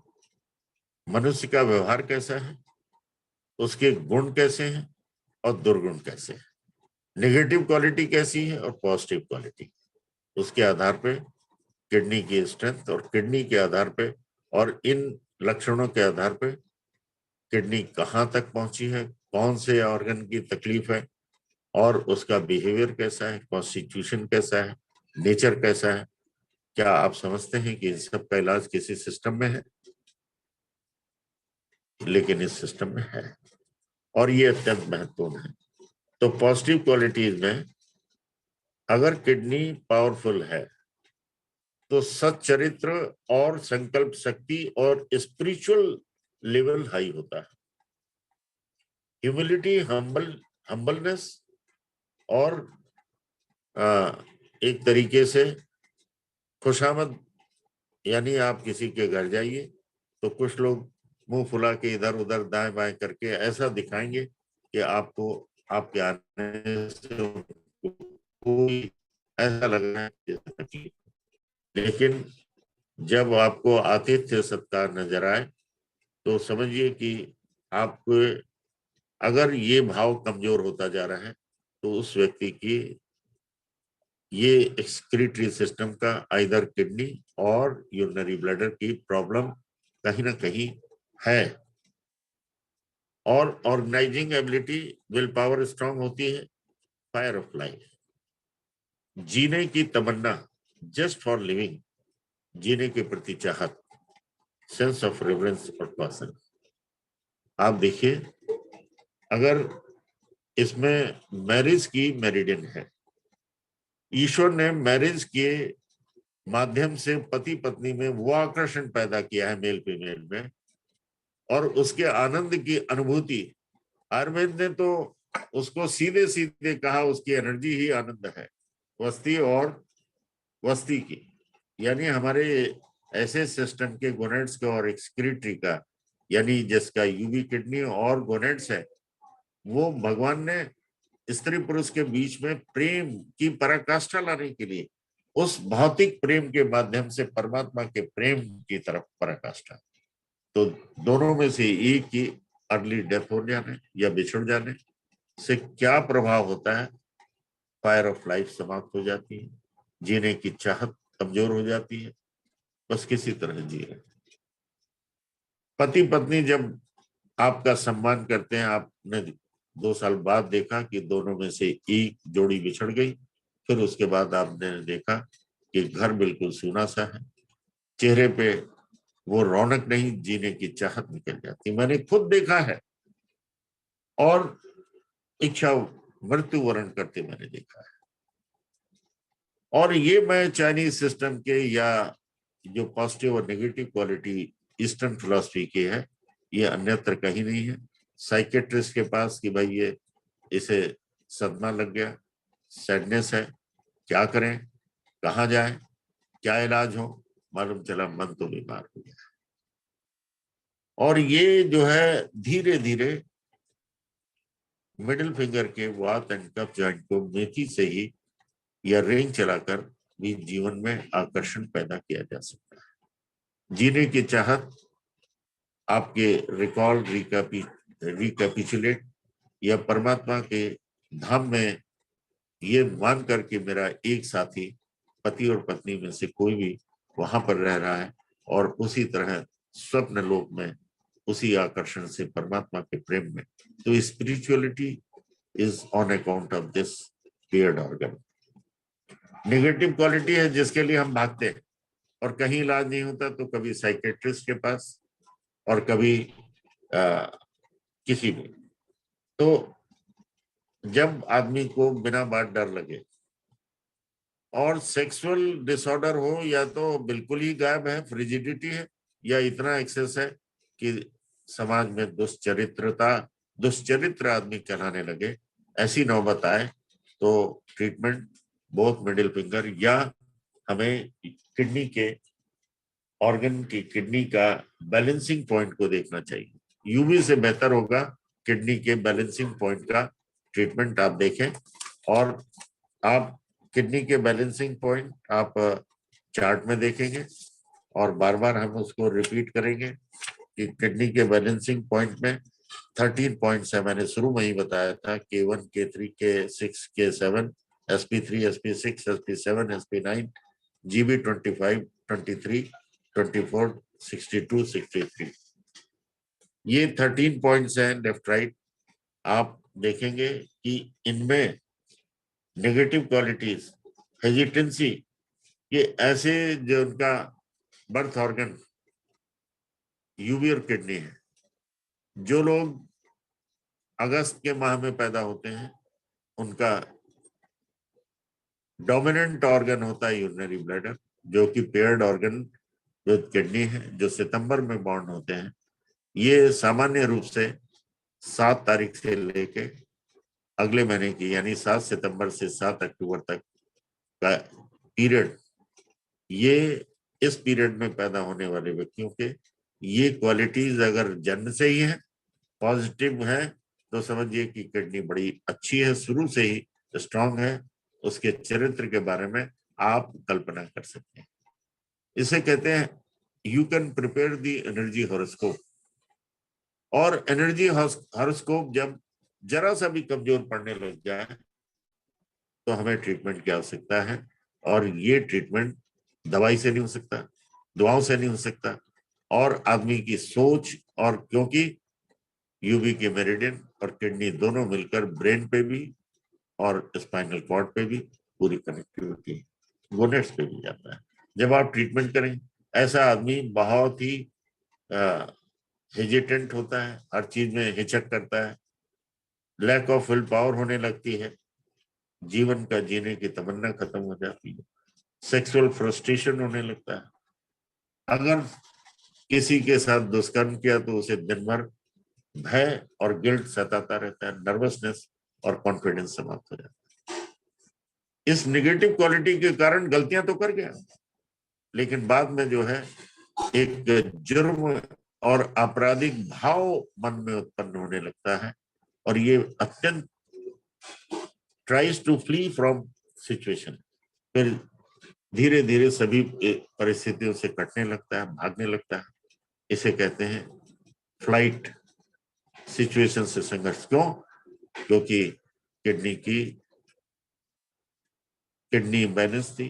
मनुष्य का व्यवहार कैसा है, उसके गुण कैसे हैं और दुर्गुण कैसे हैं, नेगेटिव क्वालिटी कैसी है और पॉजिटिव क्वालिटी, उसके आधार पे किडनी की स्ट्रेंथ और किडनी के आधार पे और इन लक्षणों के आधार पे किडनी कहाँ तक पहुंची है, कौन से ऑर्गन की तकलीफ है और उसका बिहेवियर कैसा है, कॉन्स्टिट्यूशन कैसा है, नेचर कैसा है। क्या आप समझते हैं कि इन सब का इलाज किसी सिस्टम में है? लेकिन इस सिस्टम में है और ये अत्यंत महत्वपूर्ण है। तो पॉजिटिव क्वालिटीज में अगर किडनी पावरफुल है तो सच्चरित्र और संकल्प शक्ति और स्पिरिचुअल लेवल हाई होता है। ह्यूमिलिटी, हम्बलनेस और एक तरीके से खुशामद, यानी आप किसी के घर जाइए तो कुछ लोग मुंह फुला के इधर उधर दाएं बाएं करके ऐसा दिखाएंगे कि आपको आपके आने से कोई ऐसा लग रहा है जैसे तकलीफ। लेकिन जब आपको आतिथ्य सत्कार नजर आए तो समझिए कि आपको अगर ये भाव कमजोर होता जा रहा है तो उस व्यक्ति की ये एक्सक्रीटरी सिस्टम का आइदर किडनी और यूरिनरी ब्लैडर की प्रॉब्लम कहीं ना कहीं है। और organising ability, will power strong होती है। फायर ऑफ लाइफ, जीने की तमन्ना, जस्ट फॉर लिविंग, जीने के प्रति चाहत, सेंस ऑफ रेवरेंस और पैशन। आप देखिए अगर इसमें मैरिज की मेरिडियन है, ईश्वर ने मैरिज के माध्यम से पति पत्नी में वो आकर्षण पैदा किया है मेल फीमेल में और उसके आनंद की अनुभूति। आयुर्वेद ने तो उसको सीधे सीधे कहा उसकी एनर्जी ही आनंद है, वस्ती और वस्ती की, यानी हमारे ऐसे सिस्टम के गोनेड्स का और एक्सक्रीटरी का, यानी जिसका यूवी किडनी और गोनेड्स है, वो भगवान ने स्त्री पुरुष के बीच में प्रेम की पराकाष्ठा लाने के लिए उस भौतिक प्रेम के माध्यम से परमात्मा के प्रेम की तरफ पराकाष्ठा। तो दोनों में से एक की अर्ली डेथ हो जाने या बिछड़ जाने से क्या प्रभाव होता है? फायर ऑफ लाइफ समाप्त हो जाती है, जीने की चाहत कमजोर हो जाती है, बस किसी तरह जी रहे। पति पत्नी जब आपका सम्मान करते हैं, आपने 2 साल बाद देखा कि दोनों में से एक जोड़ी बिछड़ गई, फिर उसके बाद आपने देखा कि घर बिल्कुल सूना सा है, चेहरे पे वो रौनक नहीं, जीने की चाहत निकल जाती। मैंने खुद देखा है और इच्छा मृत्यु वरण करते मैंने देखा है। और ये मैं चाइनीज सिस्टम के या जो पॉजिटिव और नेगेटिव क्वालिटी ईस्टर्न फिलॉसफी की है, ये अन्यत्र कहीं नहीं है। साइकेट्रिस्ट के पास कि भाई ये इसे सदमा लग गया, सैडनेस है, क्या करें, कहाँ जाएं, क्या इलाज हो, मालूम चला मन तो बीमार हो गया। और ये जो है धीरे धीरे मिडिल फिंगर के वात एंड कफ जॉइंट को मेथी से ही या रिंग चलाकर भी जीवन में आकर्षण पैदा किया जा सकता है। जीने की चाहत, आपके रिकॉल, रिकैपिचुलेट या परमात्मा के धाम में ये मान कर के मेरा एक साथी पति और पत्नी में से कोई भी वहां पर रह रहा है और उसी तरह स्वप्न लोक में उसी आकर्षण से परमात्मा के प्रेम में, तो spirituality is on account of this beard organ. Negative quality है जिसके लिए हम भागते हैं और कहीं इलाज नहीं होता तो कभी साइकेट्रिस्ट के पास और कभी किसी में। तो जब आदमी को बिना बात डर लगे और सेक्सुअल डिसऑर्डर हो, या तो बिल्कुल ही गायब है, फ्रिजिडिटी है, या इतना एक्सेस है कि समाज में दुष्चरित्र आदमी कहलाने लगे, ऐसी नौबत आए तो ट्रीटमेंट बोथ मिडिल फिंगर या हमें किडनी के ऑर्गन की किडनी का बैलेंसिंग पॉइंट को देखना चाहिए। यूवी से बेहतर होगा किडनी के बैलेंसिंग पॉइंट का ट्रीटमेंट आप देखें, और आप किडनी के बैलेंसिंग पॉइंट आप चार्ट में देखेंगे और बार बार हम उसको रिपीट करेंगे कि किडनी के बैलेंसिंग पॉइंट में 13 पॉइंट्स है। मैंने शुरू में ही बताया था K1, K3, K6, K7, SP3, SP6, SP7, SP9, GB25, 23, 24, 62, 63, ये 13 पॉइंट्स हैं लेफ्ट राइट। आप देखेंगे कि इनमें नेगेटिव क्वालिटीज, हेजिटेंसी, ये ऐसे जो उनका बर्थ ऑर्गन यूवी और किडनी है, जो लोग अगस्त के माह में पैदा होते हैं उनका डोमिनेंट ऑर्गन होता है यूरिनरी ब्लैडर, जो कि पेयर्ड ऑर्गन विद किडनी है, जो सितंबर में बॉर्न होते हैं। ये सामान्य रूप से 7 तारीख से लेके अगले महीने की यानी 7 सितंबर से 7 अक्टूबर तक का पीरियड, ये इस पीरियड में पैदा होने वाले व्यक्तियों के ये क्वालिटीज अगर जन्म से ही है, पॉजिटिव है, तो समझिए कि किडनी बड़ी अच्छी है, शुरू से ही स्ट्रांग है। उसके चरित्र के बारे में आप कल्पना कर सकते हैं। इसे कहते हैं you can prepare the energy horoscope. और एनर्जी हॉरोस्कोप जब जरा सा भी कमजोर पड़ने लग जाए तो हमें ट्रीटमेंट की आवश्यकता है, और ये ट्रीटमेंट दवाई से नहीं हो सकता, दवाओं से नहीं हो सकता, और आदमी की सोच, और क्योंकि यूवी के मेरिडियन और किडनी दोनों मिलकर ब्रेन पे भी और स्पाइनल कॉर्ड पे भी पूरी कनेक्टिविटी गोनेट्स पे भी जाता है। जब आप ट्रीटमेंट करें, ऐसा आदमी बहुत ही हेजिटेंट होता है, हर चीज में हिचक करता है, लैक ऑफ विल पावर होने लगती है, जीवन का जीने की तमन्ना खत्म हो जाती है, सेक्सुअल फ्रस्ट्रेशन होने लगता है। अगर किसी के साथ दुष्कर्म किया तो उसे दिन भर भय और गिल्ट सताता रहता है, नर्वसनेस और कॉन्फिडेंस समाप्त हो जाता है। इस निगेटिव क्वालिटी के कारण गलतियां तो कर गया, लेकिन बाद में जो है एक जुर्म और आपराधिक भाव मन में उत्पन्न होने लगता है, और ये अत्यंत tries to flee from situation, फिर धीरे धीरे सभी परिस्थितियों से कटने लगता है, भागने लगता है। इसे कहते हैं फ्लाइट सिचुएशन से संघर्ष। क्यों? क्योंकि किडनी बैलेंस थी,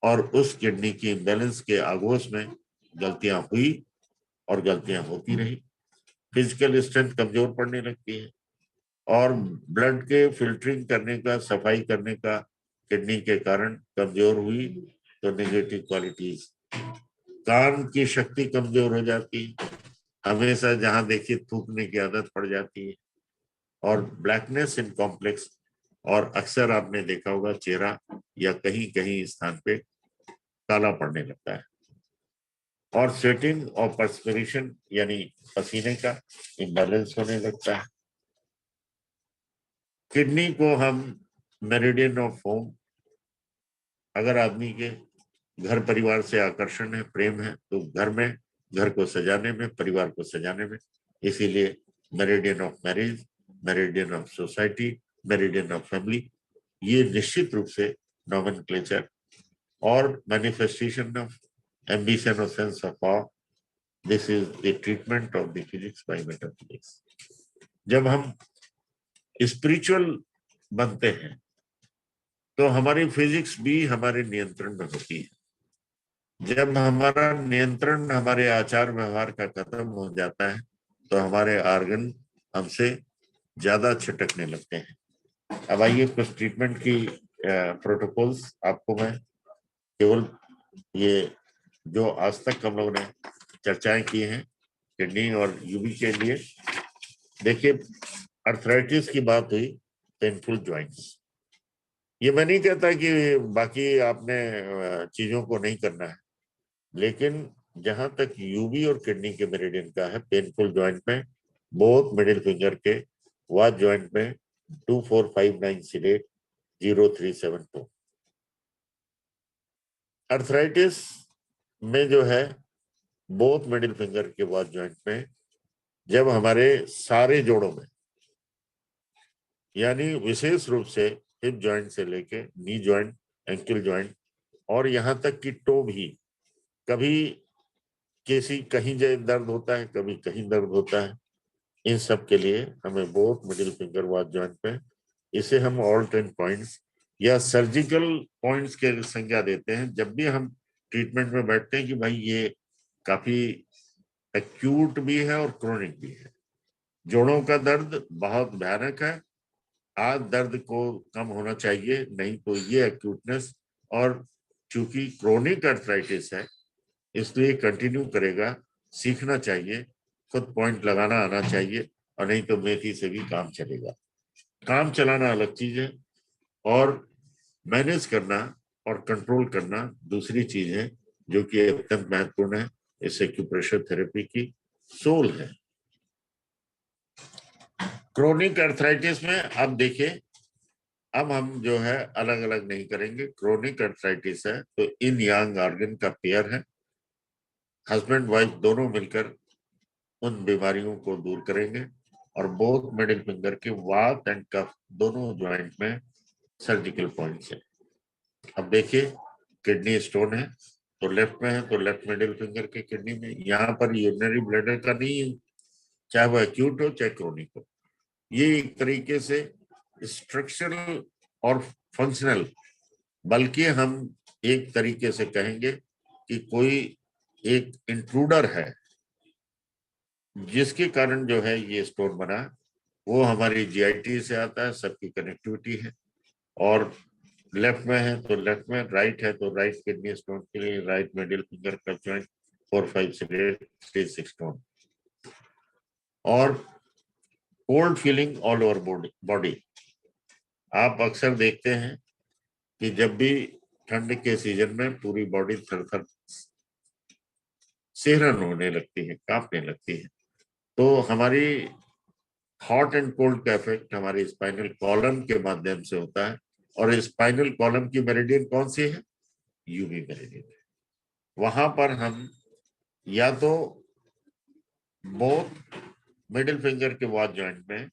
और उस किडनी की बैलेंस के आगोश में गलतियां हुई और गलतियां होती रही। फिजिकल स्ट्रेंथ कमजोर पड़ने लगती है, और ब्लड के फिल्टरिंग करने का, सफाई करने का किडनी के कारण कमजोर हुई तो नेगेटिव क्वालिटीज, कान की शक्ति कमजोर हो जाती है, हमेशा जहां देखिए थूकने की आदत पड़ जाती है, और ब्लैकनेस इन कॉम्प्लेक्स, और अक्सर आपने देखा होगा चेहरा या कहीं कहीं स्थान पे काला पड़ने लगता है, और स्वेटिंग और पर्सपिरेशन यानी पसीने का इम्बैलेंस होने लगता है। किडनी को हम मेरिडियन ऑफ होम, अगर आदमी के घर परिवार से आकर्षण है, प्रेम है, तो घर में घर को सजाने में, परिवार को सजाने में, इसीलिए meridian of marriage, meridian of society, meridian of family, ये निश्चित रूप से नॉमेनक्लेचर और मैनिफेस्टेशन ऑफ एम्बिशन और sense of awe, this is the treatment of the physics by metaphysics. जब हम स्पिरिचुअल बनते हैं तो हमारी फिजिक्स भी हमारे नियंत्रण में होती है। जब हमारा नियंत्रण हमारे आचार व्यवहार का खत्म हो जाता है तो हमारे ऑर्गन हमसे ज्यादा छिटकने लगते हैं। अब आइए कुछ ट्रीटमेंट की प्रोटोकॉल्स आपको मैं केवल ये जो आज तक हम लोगों ने चर्चाएं की हैं किडनी और यूवी के लिए, देखिए अर्थराइटिस की बात हुई, पेनफुल जॉइंट्स, ये मैं नहीं कहता कि बाकी आपने चीजों को नहीं करना है, लेकिन जहां तक यूवी और किडनी के मेरिडियन का है, पेनफुल जॉइंट में बोथ मिडिल फिंगर के वाच जॉइंट में 2459 अर्थराइटिस में जो है बोथ मिडिल फिंगर के बाद जॉइंट में, जब हमारे सारे जोड़ों में, यानी विशेष रूप से हिप जॉइंट से लेके नी जॉइंट, एंकल जॉइंट और यहाँ तक कि टो भी, कभी कहीं दर्द होता है, कभी कहीं दर्द होता है, इन सब के लिए हमें बोथ मिडिल फिंगर वाद जॉइंट में, इसे हम ऑल 10 पॉइंट्स या सर्जिकल पॉइंट्स के संज्ञा देते हैं जब भी हम ट्रीटमेंट में बैठते हैं कि भाई ये काफी एक्यूट भी है और क्रोनिक भी है। जोड़ों का दर्द बहुत भयानक है, आज दर्द को कम होना चाहिए, नहीं तो ये एक्यूटनेस, और चूंकि क्रोनिक अर्थराइटिस है इसलिए कंटिन्यू करेगा, सीखना चाहिए, खुद पॉइंट लगाना आना चाहिए, और नहीं तो मेथी से भी काम चलेगा। काम चलाना अलग चीज है और मैनेज करना और कंट्रोल करना दूसरी चीज है, जो कि अत्यंत महत्वपूर्ण है। इस एक्यूप्रेशर थेरेपी की सोल है। क्रोनिक अर्थराइटिस में अब देखिए, अब हम जो है अलग अलग नहीं करेंगे। क्रोनिक अर्थराइटिस है तो इन यांग ऑर्गन का पेयर है, हस्बैंड वाइफ दोनों मिलकर उन बीमारियों को दूर करेंगे, और बोथ मिडिल फिंगर के वात एंड कफ दोनों जॉइंट में सर्जिकल पॉइंट्स है। अब देखिए, किडनी स्टोन है तो लेफ्ट में है, तो लेफ्ट मिडिल फिंगर के किडनी में, यहाँ पर यूरिनरी ब्लैडर का नहीं है, चाहे वो एक्यूट हो चाहे क्रोनिक हो। ये एक तरीके से स्ट्रक्चरल और फंक्शनल, बल्कि हम एक तरीके से कहेंगे कि कोई एक इंट्रूडर है जिसके कारण जो है ये स्टोन बना, वो हमारी जीआईटी से आता है, सबकी कनेक्टिविटी है। और लेफ्ट में है तो लेफ्ट में, राइट है तो राइट किडनी स्टोन के लिए राइट मिडिल फिंगर का जॉइंट 4, 5 से 6 स्टोन। और cold feeling all over body, आप अक्सर देखते हैं कि जब भी ठंड के सीजन में पूरी बॉडी थर-थर सिहरन होने लगती है, कांपने लगती है, तो हमारी हॉट एंड कोल्ड का इफेक्ट हमारे स्पाइनल कॉलम के माध्यम से होता है। और स्पाइनल कॉलम की मेरिडियन कौन सी है? UB meridian. वहां पर हम या तो बोथ मिडिल फिंगर के वाद जॉइंट में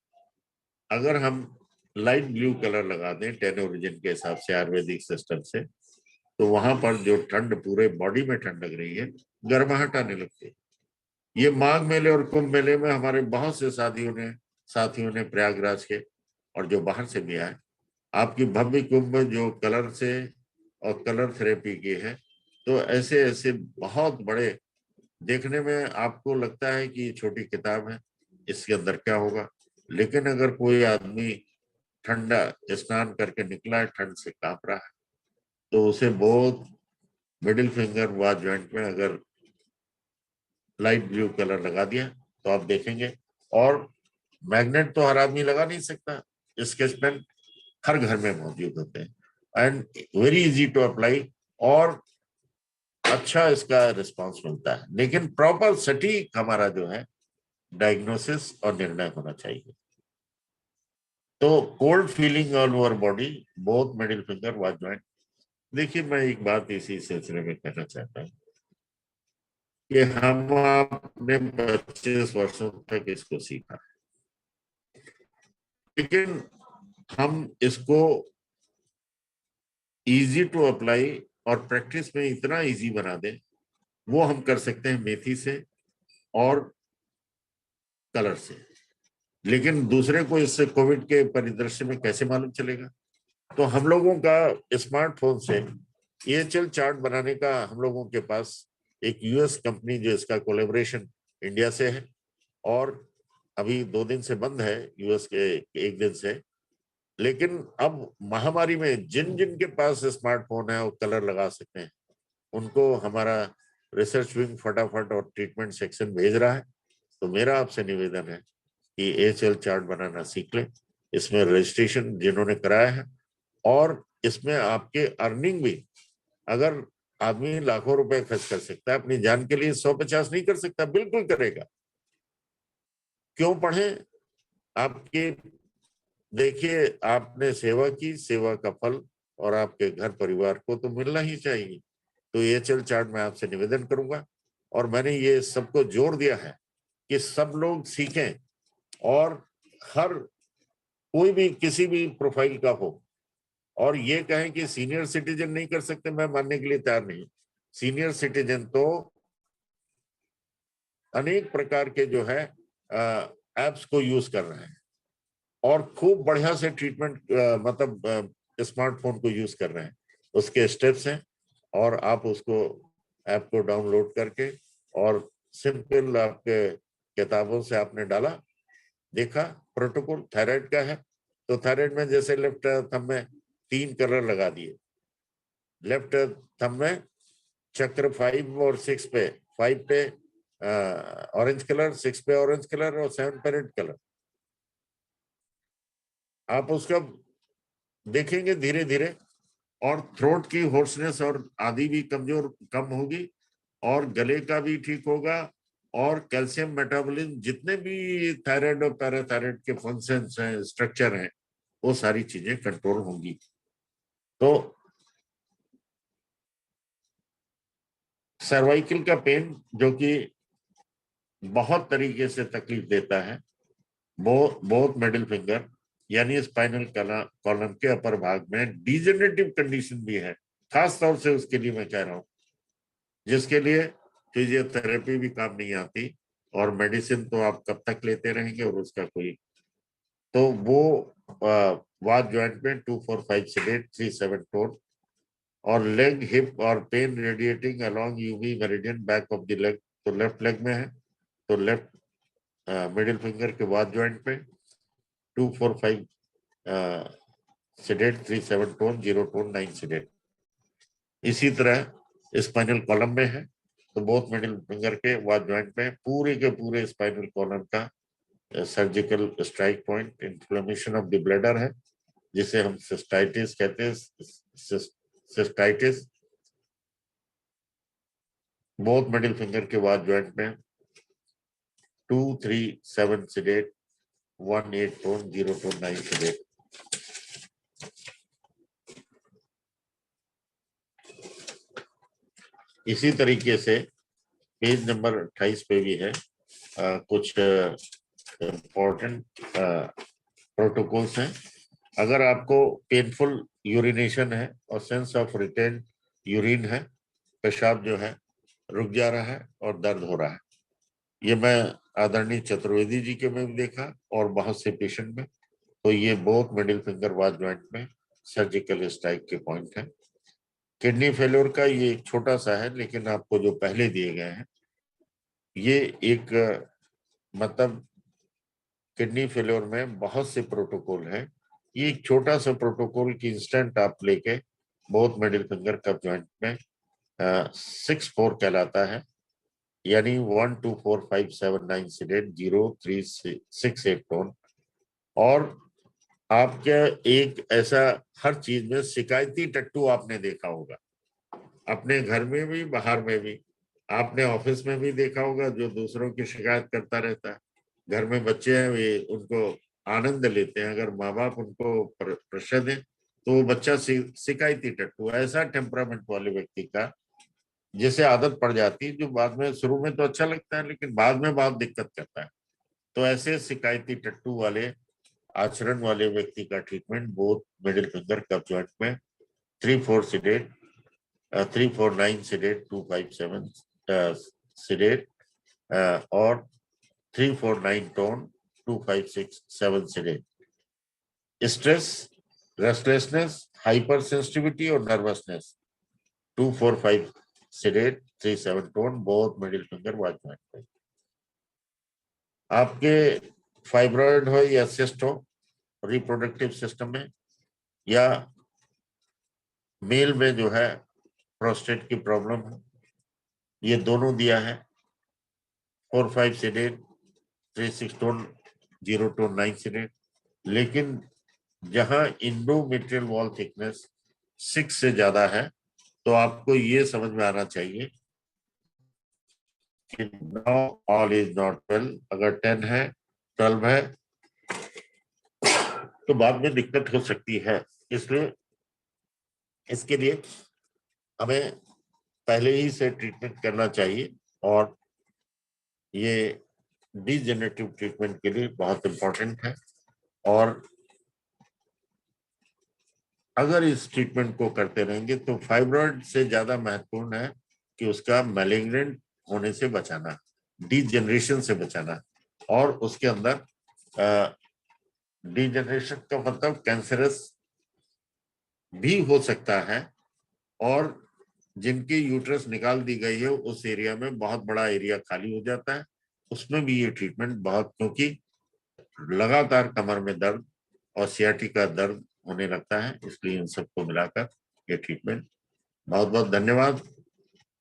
अगर हम लाइट ब्लू कलर लगा दें 10 ओरिजिन के हिसाब से आयुर्वेदिक सिस्टम से, तो वहां पर जो ठंड पूरे बॉडी में ठंड लग रही है, गर्माहट आने लगती है। ये माघ मेले और कुंभ मेले में हमारे बहुत से साथियों ने प्रयागराज के और जो बाहर से भी आए, आपकी भव्य कुंभ जो कलर से और कलर थेरेपी की है, तो ऐसे ऐसे बहुत बड़े, देखने में आपको लगता है कि ये छोटी किताब है, इसके अंदर क्या होगा, लेकिन अगर कोई आदमी ठंडा स्नान करके निकला है, ठंड से कांप रहा है, तो उसे बहुत मिडिल फिंगर व जॉइंट में अगर लाइट ब्लू कलर लगा दिया तो आप देखेंगे। और मैग्नेट तो हर आदमी लगा नहीं सकता, स्केच पेन हर घर में मौजूद होते हैं and very easy to apply, और अच्छा इसका रिस्पांस मिलता है। लेकिन प्रॉपर सटीक हमारा जो है डायग्नोसिस और निर्णय होना चाहिए। तो cold feeling all over body, both middle finger व जॉइंट। देखिए, मैं एक बात इसी सिलसिले में कहना चाहता हूँ कि हम आपने 25 वर्षों तक इसको सीखा, लेकिन हम इसको इजी टू अप्लाई और प्रैक्टिस में इतना इजी बना दें, वो हम कर सकते हैं मेथी से और कलर से। लेकिन दूसरे को इससे कोविड के परिदृश्य में कैसे मालूम चलेगा? तो हम लोगों का स्मार्टफोन से EHL चार्ट बनाने का हम लोगों के पास एक यूएस कंपनी जो इसका कोलैबोरेशन इंडिया से है, और अभी 2 दिन से बंद है, यूएस के 1 दिन से। लेकिन अब महामारी में जिन जिन के पास स्मार्टफोन है वो कलर लगा सकते हैं, उनको हमारा रिसर्च विंग फटाफट और ट्रीटमेंट सेक्शन भेज रहा है। तो मेरा आपसे निवेदन है कि EHL चार्ट बनाना सीख लें। इसमें रजिस्ट्रेशन जिन्होंने कराया है, और इसमें आपके अर्निंग भी, अगर आदमी लाखों रुपए खर्च कर सकता है अपनी जान के लिए, 150 नहीं कर सकता, बिल्कुल करेगा। क्यों पढ़े? आपके देखिए, आपने सेवा की, सेवा का फल और आपके घर परिवार को तो मिलना ही चाहिए। तो AHL चार्ट में आपसे निवेदन करूंगा, और मैंने ये सबको जोर दिया है कि सब लोग सीखें, और हर कोई भी किसी भी प्रोफाइल का हो, और ये कहें कि सीनियर सिटीजन नहीं कर सकते, मैं मानने के लिए तैयार नहीं। सीनियर सिटीजन तो अनेक प्रकार के जो है एप्स को यूज कर रहे हैं, और खूब बढ़िया से ट्रीटमेंट मतलब स्मार्टफोन को यूज कर रहे हैं। उसके स्टेप्स हैं, और आप उसको ऐप को डाउनलोड करके, और सिंपल आपके किताबों से आपने डाला, देखा प्रोटोकॉल थायराइड का है, तो थायराइड में जैसे लेफ्ट थंब में 3 कलर लगा दिए, लेफ्ट थंब में चक्र 5 और 6 पे, 5 पे ऑरेंज कलर, 6 पे ऑरेंज कलर, और 7 पे रेड कलर। आप उसका देखेंगे धीरे धीरे, और थ्रोट की होर्सनेस और आदि भी कम होगी, और गले का भी ठीक होगा, और कैल्शियम मेटाबॉलिज्म, जितने भी थायराइड और पैराथायराइड के फंक्शंस हैं, स्ट्रक्चर हैं, वो सारी चीजें कंट्रोल होंगी। तो सर्वाइकल का पेन जो कि बहुत तरीके से तकलीफ देता है, बोथ मिडिल फिंगर यानी स्पाइनल कॉलम के अपर भाग में डिजेनरेटिव कंडीशन भी है, खास तौर से उसके लिए मैं कह रहा हूं, जिसके लिए फिजियोथेरेपी भी काम नहीं आती, और मेडिसिन तो आप कब तक लेते रहेंगे, और उसका कोई, तो वो वाद जॉइंट में 2, 4, 5 सेडेट, 3, 7 टोन, और लेग, हिप और pen radiating along UV meridian back of the leg, तो लेफ्ट लेग में है, तो लेफ्ट मिडिल फिंगर के वाद जॉइंट पे 2, 4, 5 सेडेट, 3, 7 टोन, 0 टोन, 9 सेडेट। इसी तरह स्पाइनल कॉलम में है, तो बोथ मिडिल फिंगर के वाद जॉइंट में पूरे के पूरे स्पाइनल कॉलम का surgical strike point inflammation of the bladder है, जिसे हम सिस्टाइटिस कहते हैं, सिस्टाइटिस। बोथ मिडिल फिंगर के वाद जॉइंट में 2, 3, 7 सेडेट, 1, 8 टोन, 0 टोन, 9 सेडेट। इसी तरीके से पेज नंबर 28 पे भी है कुछ इम्पोर्टेंट प्रोटोकॉल्स हैं। अगर आपको पेनफुल यूरिनेशन है और सेंस ऑफ रिटेन यूरिन है, पेशाब जो है रुक जा रहा है और दर्द हो रहा है, ये मैं आदरणीय चतुर्वेदी जी के में भी देखा और बहुत से पेशेंट में, तो ये बोथ मिडिल फिंगर वाद जॉइंट में सर्जिकल स्ट्राइक के पॉइंट है। किडनी फेल्योर का ये एक छोटा सा है, लेकिन आपको जो पहले दिए गए हैं, ये एक मतलब किडनी फेल्योर में बहुत से प्रोटोकॉल हैं, ये एक छोटा सा प्रोटोकॉल की इंस्टेंट आप लेके both middle finger cup joint में 6-4 कहलाता है, यानी 1, 2, 4, 5, 7, 9 सेडेट, 0, 3, 6, 8 टोन। और आपके एक ऐसा हर चीज में शिकायती टट्टू आपने देखा होगा, अपने घर में भी बाहर में भी, आपने ऑफिस में भी देखा होगा, जो दूसरों की शिकायत करता रहता है। घर में बच्चे हैं, वे उनको आनंद लेते हैं, अगर माँ बाप उनको प्रेशर दें तो वो बच्चा शिकायती टट्टू, ऐसा टेम्परामेंट वाले व्यक्ति का जिसे आदत पड़ जाती है, जो बाद में शुरू में तो अच्छा लगता है लेकिन बाद में बहुत दिक्कत करता है। तो ऐसे शिकायती टट्टू वाले आचरण वाले व्यक्ति का treatment both middle finger cup joint में 3, 4 सेडेट, 3, 4, 9 सेडेट, 2, 5, 7 सेडेट, और 3, 4, 9 tone, 2, 5, 6, 7 sedate. Stress, restlessness, hyper sensitivity और nervousness 2, 4, 5 sedate, 3, 7 tone, both middle finger वाद जॉइंट पे। आपके फाइब्रॉइड हो या सिस्ट हो रिप्रोडक्टिव सिस्टम में, या मेल में जो है प्रोस्टेट की प्रॉब्लम है, ये दोनों दिया है 4, 5 सेडेट, 3, 6 टोन, 0 टोन, 9 सेडेट। लेकिन जहां इंडोमेट्रियल वॉल थिकनेस 6 से ज्यादा है, तो आपको ये समझ में आना चाहिए कि now all is not well. अगर 10 है, 12 है, तो बाद में दिक्कत हो सकती है। इसलिए इसके लिए हमें पहले ही से ट्रीटमेंट करना चाहिए, और ये डिजेनरेटिव ट्रीटमेंट के लिए बहुत इंपॉर्टेंट है। और अगर इस ट्रीटमेंट को करते रहेंगे तो फाइब्रॉइड से ज्यादा महत्वपूर्ण है कि उसका मैलिग्नेंट होने से बचाना, डीजेनरेशन से बचाना। और उसके अंदर डीजेनरेशन का मतलब कैंसरस भी हो सकता है, और जिनकी यूट्रस निकाल दी गई है उस एरिया में बहुत बड़ा एरिया खाली हो जाता है, उसमें भी ये ट्रीटमेंट बहुत, क्योंकि लगातार कमर में दर्द और सियाटिका दर्द होने लगता है, इसलिए इन सबको मिलाकर ये ट्रीटमेंट। बहुत बहुत धन्यवाद,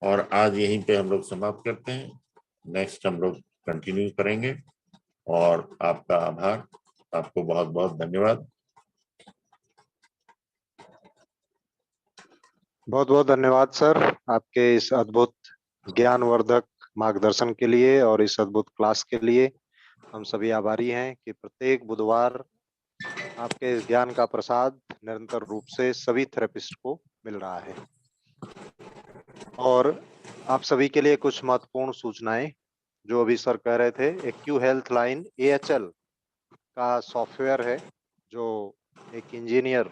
और आज यहीं पे हम लोग समाप्त करते हैं। नेक्स्ट हम लोग कंटिन्यू करेंगे, और आपका आभार, आपको बहुत बहुत धन्यवाद। बहुत बहुत धन्यवाद सर, आपके इस अद्भुत ज्ञानवर्धक मार्गदर्शन के लिए और इस अद्भुत क्लास के लिए हम सभी आभारी हैं कि प्रत्येक बुधवार आपके इस ज्ञान का प्रसाद निरंतर रूप से सभी थेरेपिस्ट को मिल रहा है। और आप सभी के लिए कुछ महत्वपूर्ण सूचनाएं जो अभी सर कह रहे थे। एक्यू हेल्थ लाइन AHL का सॉफ्टवेयर है, जो एक इंजीनियर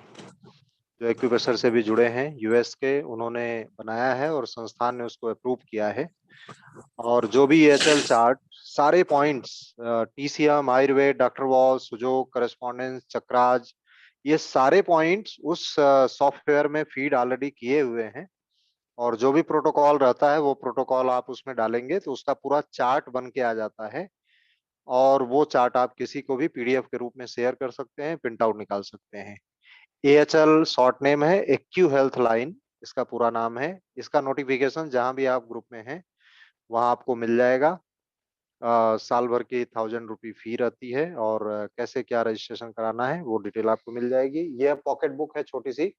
जो एक्यूप्रेशर से भी जुड़े हैं US के, उन्होंने बनाया है और संस्थान ने उसको अप्रूव किया है। और जो भी AHL चार्ट, सारे points, TCM, Ayurveda, doctor Voll, Sujok, correspondence, chakras, ये सारे पॉइंट्स उस सॉफ्टवेयर में फीड ऑलरेडी किए हुए हैं। और जो भी प्रोटोकॉल रहता है वो प्रोटोकॉल आप उसमें डालेंगे तो उसका पूरा चार्ट बन के आ जाता है, और वो चार्ट आप किसी को भी PDF के रूप में शेयर कर सकते हैं, प्रिंट आउट निकाल सकते हैं। AHL शॉर्ट नेम है, एक्यू हेल्थ लाइन इसका पूरा नाम है। इसका नोटिफिकेशन जहां भी आप ग्रुप में हैं वहां आपको मिल जाएगा। साल भर की 1000 रुपये फी रहती है, और कैसे क्या रजिस्ट्रेशन कराना है वो डिटेल आपको मिल जाएगी। यह पॉकेट बुक है छोटी सी,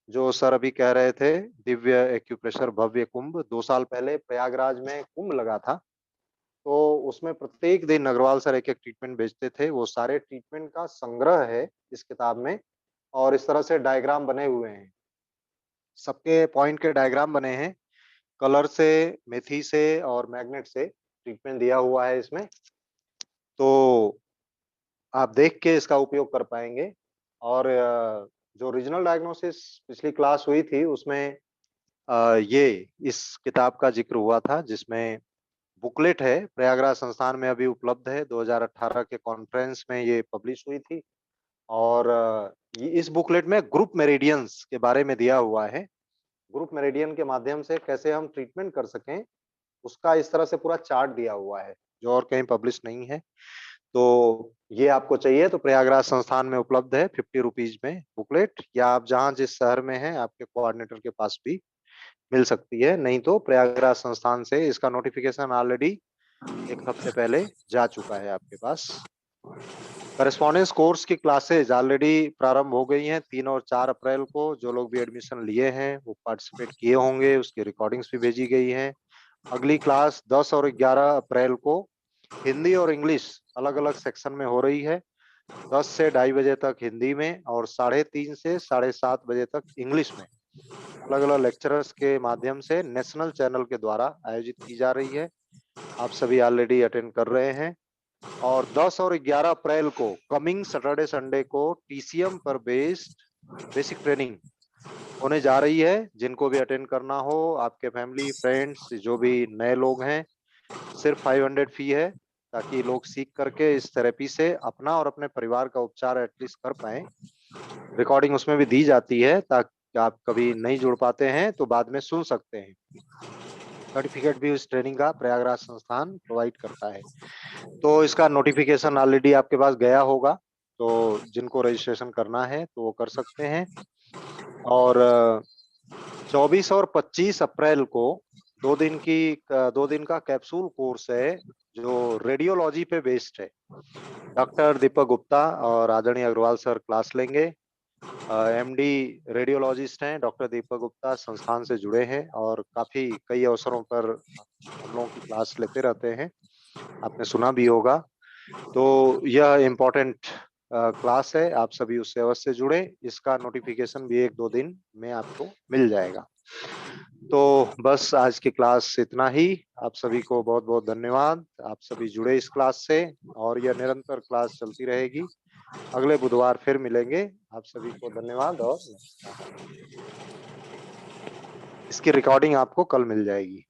जो सर अभी कह रहे थे, दिव्य एक्यूप्रेशर भव्य कुंभ 2 साल पहले प्रयागराज में कुंभ लगा था, तो उसमें प्रत्येक दिन अग्रवाल सर एक एक ट्रीटमेंट भेजते थे। वो सारे ट्रीटमेंट का संग्रह है इस किताब में, और इस तरह से डायग्राम बने हुए हैं, सबके पॉइंट के डायग्राम बने हैं, कलर से, मेथी से और मैग्नेट से ट्रीटमेंट दिया हुआ है इसमें। तो आप देख के इसका उपयोग कर पाएंगे। और जो रीजनल डायग्नोसिस पिछली क्लास हुई थी उसमें ये इस किताब का जिक्र हुआ था, जिसमें बुकलेट है, प्रयागराज संस्थान में अभी उपलब्ध है, 2018 के कॉन्फ्रेंस में ये पब्लिश हुई थी। और इस बुकलेट में ग्रुप मेरिडियंस के बारे में दिया हुआ है, ग्रुप मेरिडियन के माध्यम से कैसे हम ट्रीटमेंट कर सकें, उसका इस तरह से पूरा चार्ट दिया हुआ है, जो और कहीं पब्लिश नहीं है। तो ये आपको चाहिए तो प्रयागराज संस्थान में उपलब्ध है 50 रुपीज में बुकलेट, या आप जहां जिस शहर में हैं आपके कोऑर्डिनेटर के पास भी मिल सकती है। नहीं तो प्रयागराज संस्थान से इसका नोटिफिकेशन ऑलरेडी 1 हफ्ते पहले जा चुका है आपके पास। करस्पॉन्डेंस कोर्स की क्लासेज ऑलरेडी प्रारंभ हो गई हैं 3 और 4 अप्रैल को। जो लोग भी एडमिशन लिए हैं वो पार्टिसिपेट किए होंगे, उसकी रिकॉर्डिंग्स भी भेजी गई हैं। अगली क्लास 10 और 11 अप्रैल को हिंदी और इंग्लिश अलग अलग सेक्शन में हो रही है। 10 से 2:30 बजे तक हिंदी में और 3:30 से 7:30 बजे तक इंग्लिश में अलग अलग लेक्चरर्स के माध्यम से नेशनल चैनल के द्वारा आयोजित की जा रही है। आप सभी ऑलरेडी अटेंड कर रहे हैं। और 10 और 11 अप्रैल को कमिंग सैटरडे संडे को TCM पर बेस्ड बेसिक ट्रेनिंग होने जा रही है। जिनको भी अटेंड करना हो, आपके फैमिली फ्रेंड्स जो भी नए लोग हैं, सिर्फ 500 फी है, ताकि लोग सीख करके इस थेरेपी से अपना और अपने परिवार का उपचार एटलीस्ट कर पाए। रिकॉर्डिंग उसमें भी दी जाती है, ताकि आप कभी नहीं जुड़ पाते हैं तो बाद में सुन सकते हैं। सर्टिफिकेट भी उस ट्रेनिंग का प्रयागराज संस्थान प्रोवाइड करता है। तो इसका नोटिफिकेशन ऑलरेडी आपके पास गया होगा, तो जिनको रजिस्ट्रेशन करना है तो वो कर सकते हैं। और 24 और 25 अप्रैल को 2 दिन का कैप्सूल कोर्स है, जो रेडियोलॉजी पे बेस्ड है। डॉक्टर दीपक गुप्ता और आदरणीय अग्रवाल सर क्लास लेंगे। MD रेडियोलॉजिस्ट हैं डॉक्टर दीपक गुप्ता, संस्थान से जुड़े हैं और काफी कई अवसरों पर हम लोगों की क्लास लेते रहते हैं, आपने सुना भी होगा। तो यह इम्पोर्टेंट क्लास है, आप सभी उससे अवश्य जुड़े। इसका नोटिफिकेशन भी 1-2 दिन में आपको मिल जाएगा। तो बस आज की क्लास इतना ही। आप सभी को बहुत बहुत धन्यवाद। आप सभी जुड़े इस क्लास से और यह निरंतर क्लास चलती रहेगी। अगले बुधवार फिर मिलेंगे। आप सभी को धन्यवाद और नमस्कार। इसकी रिकॉर्डिंग आपको कल मिल जाएगी।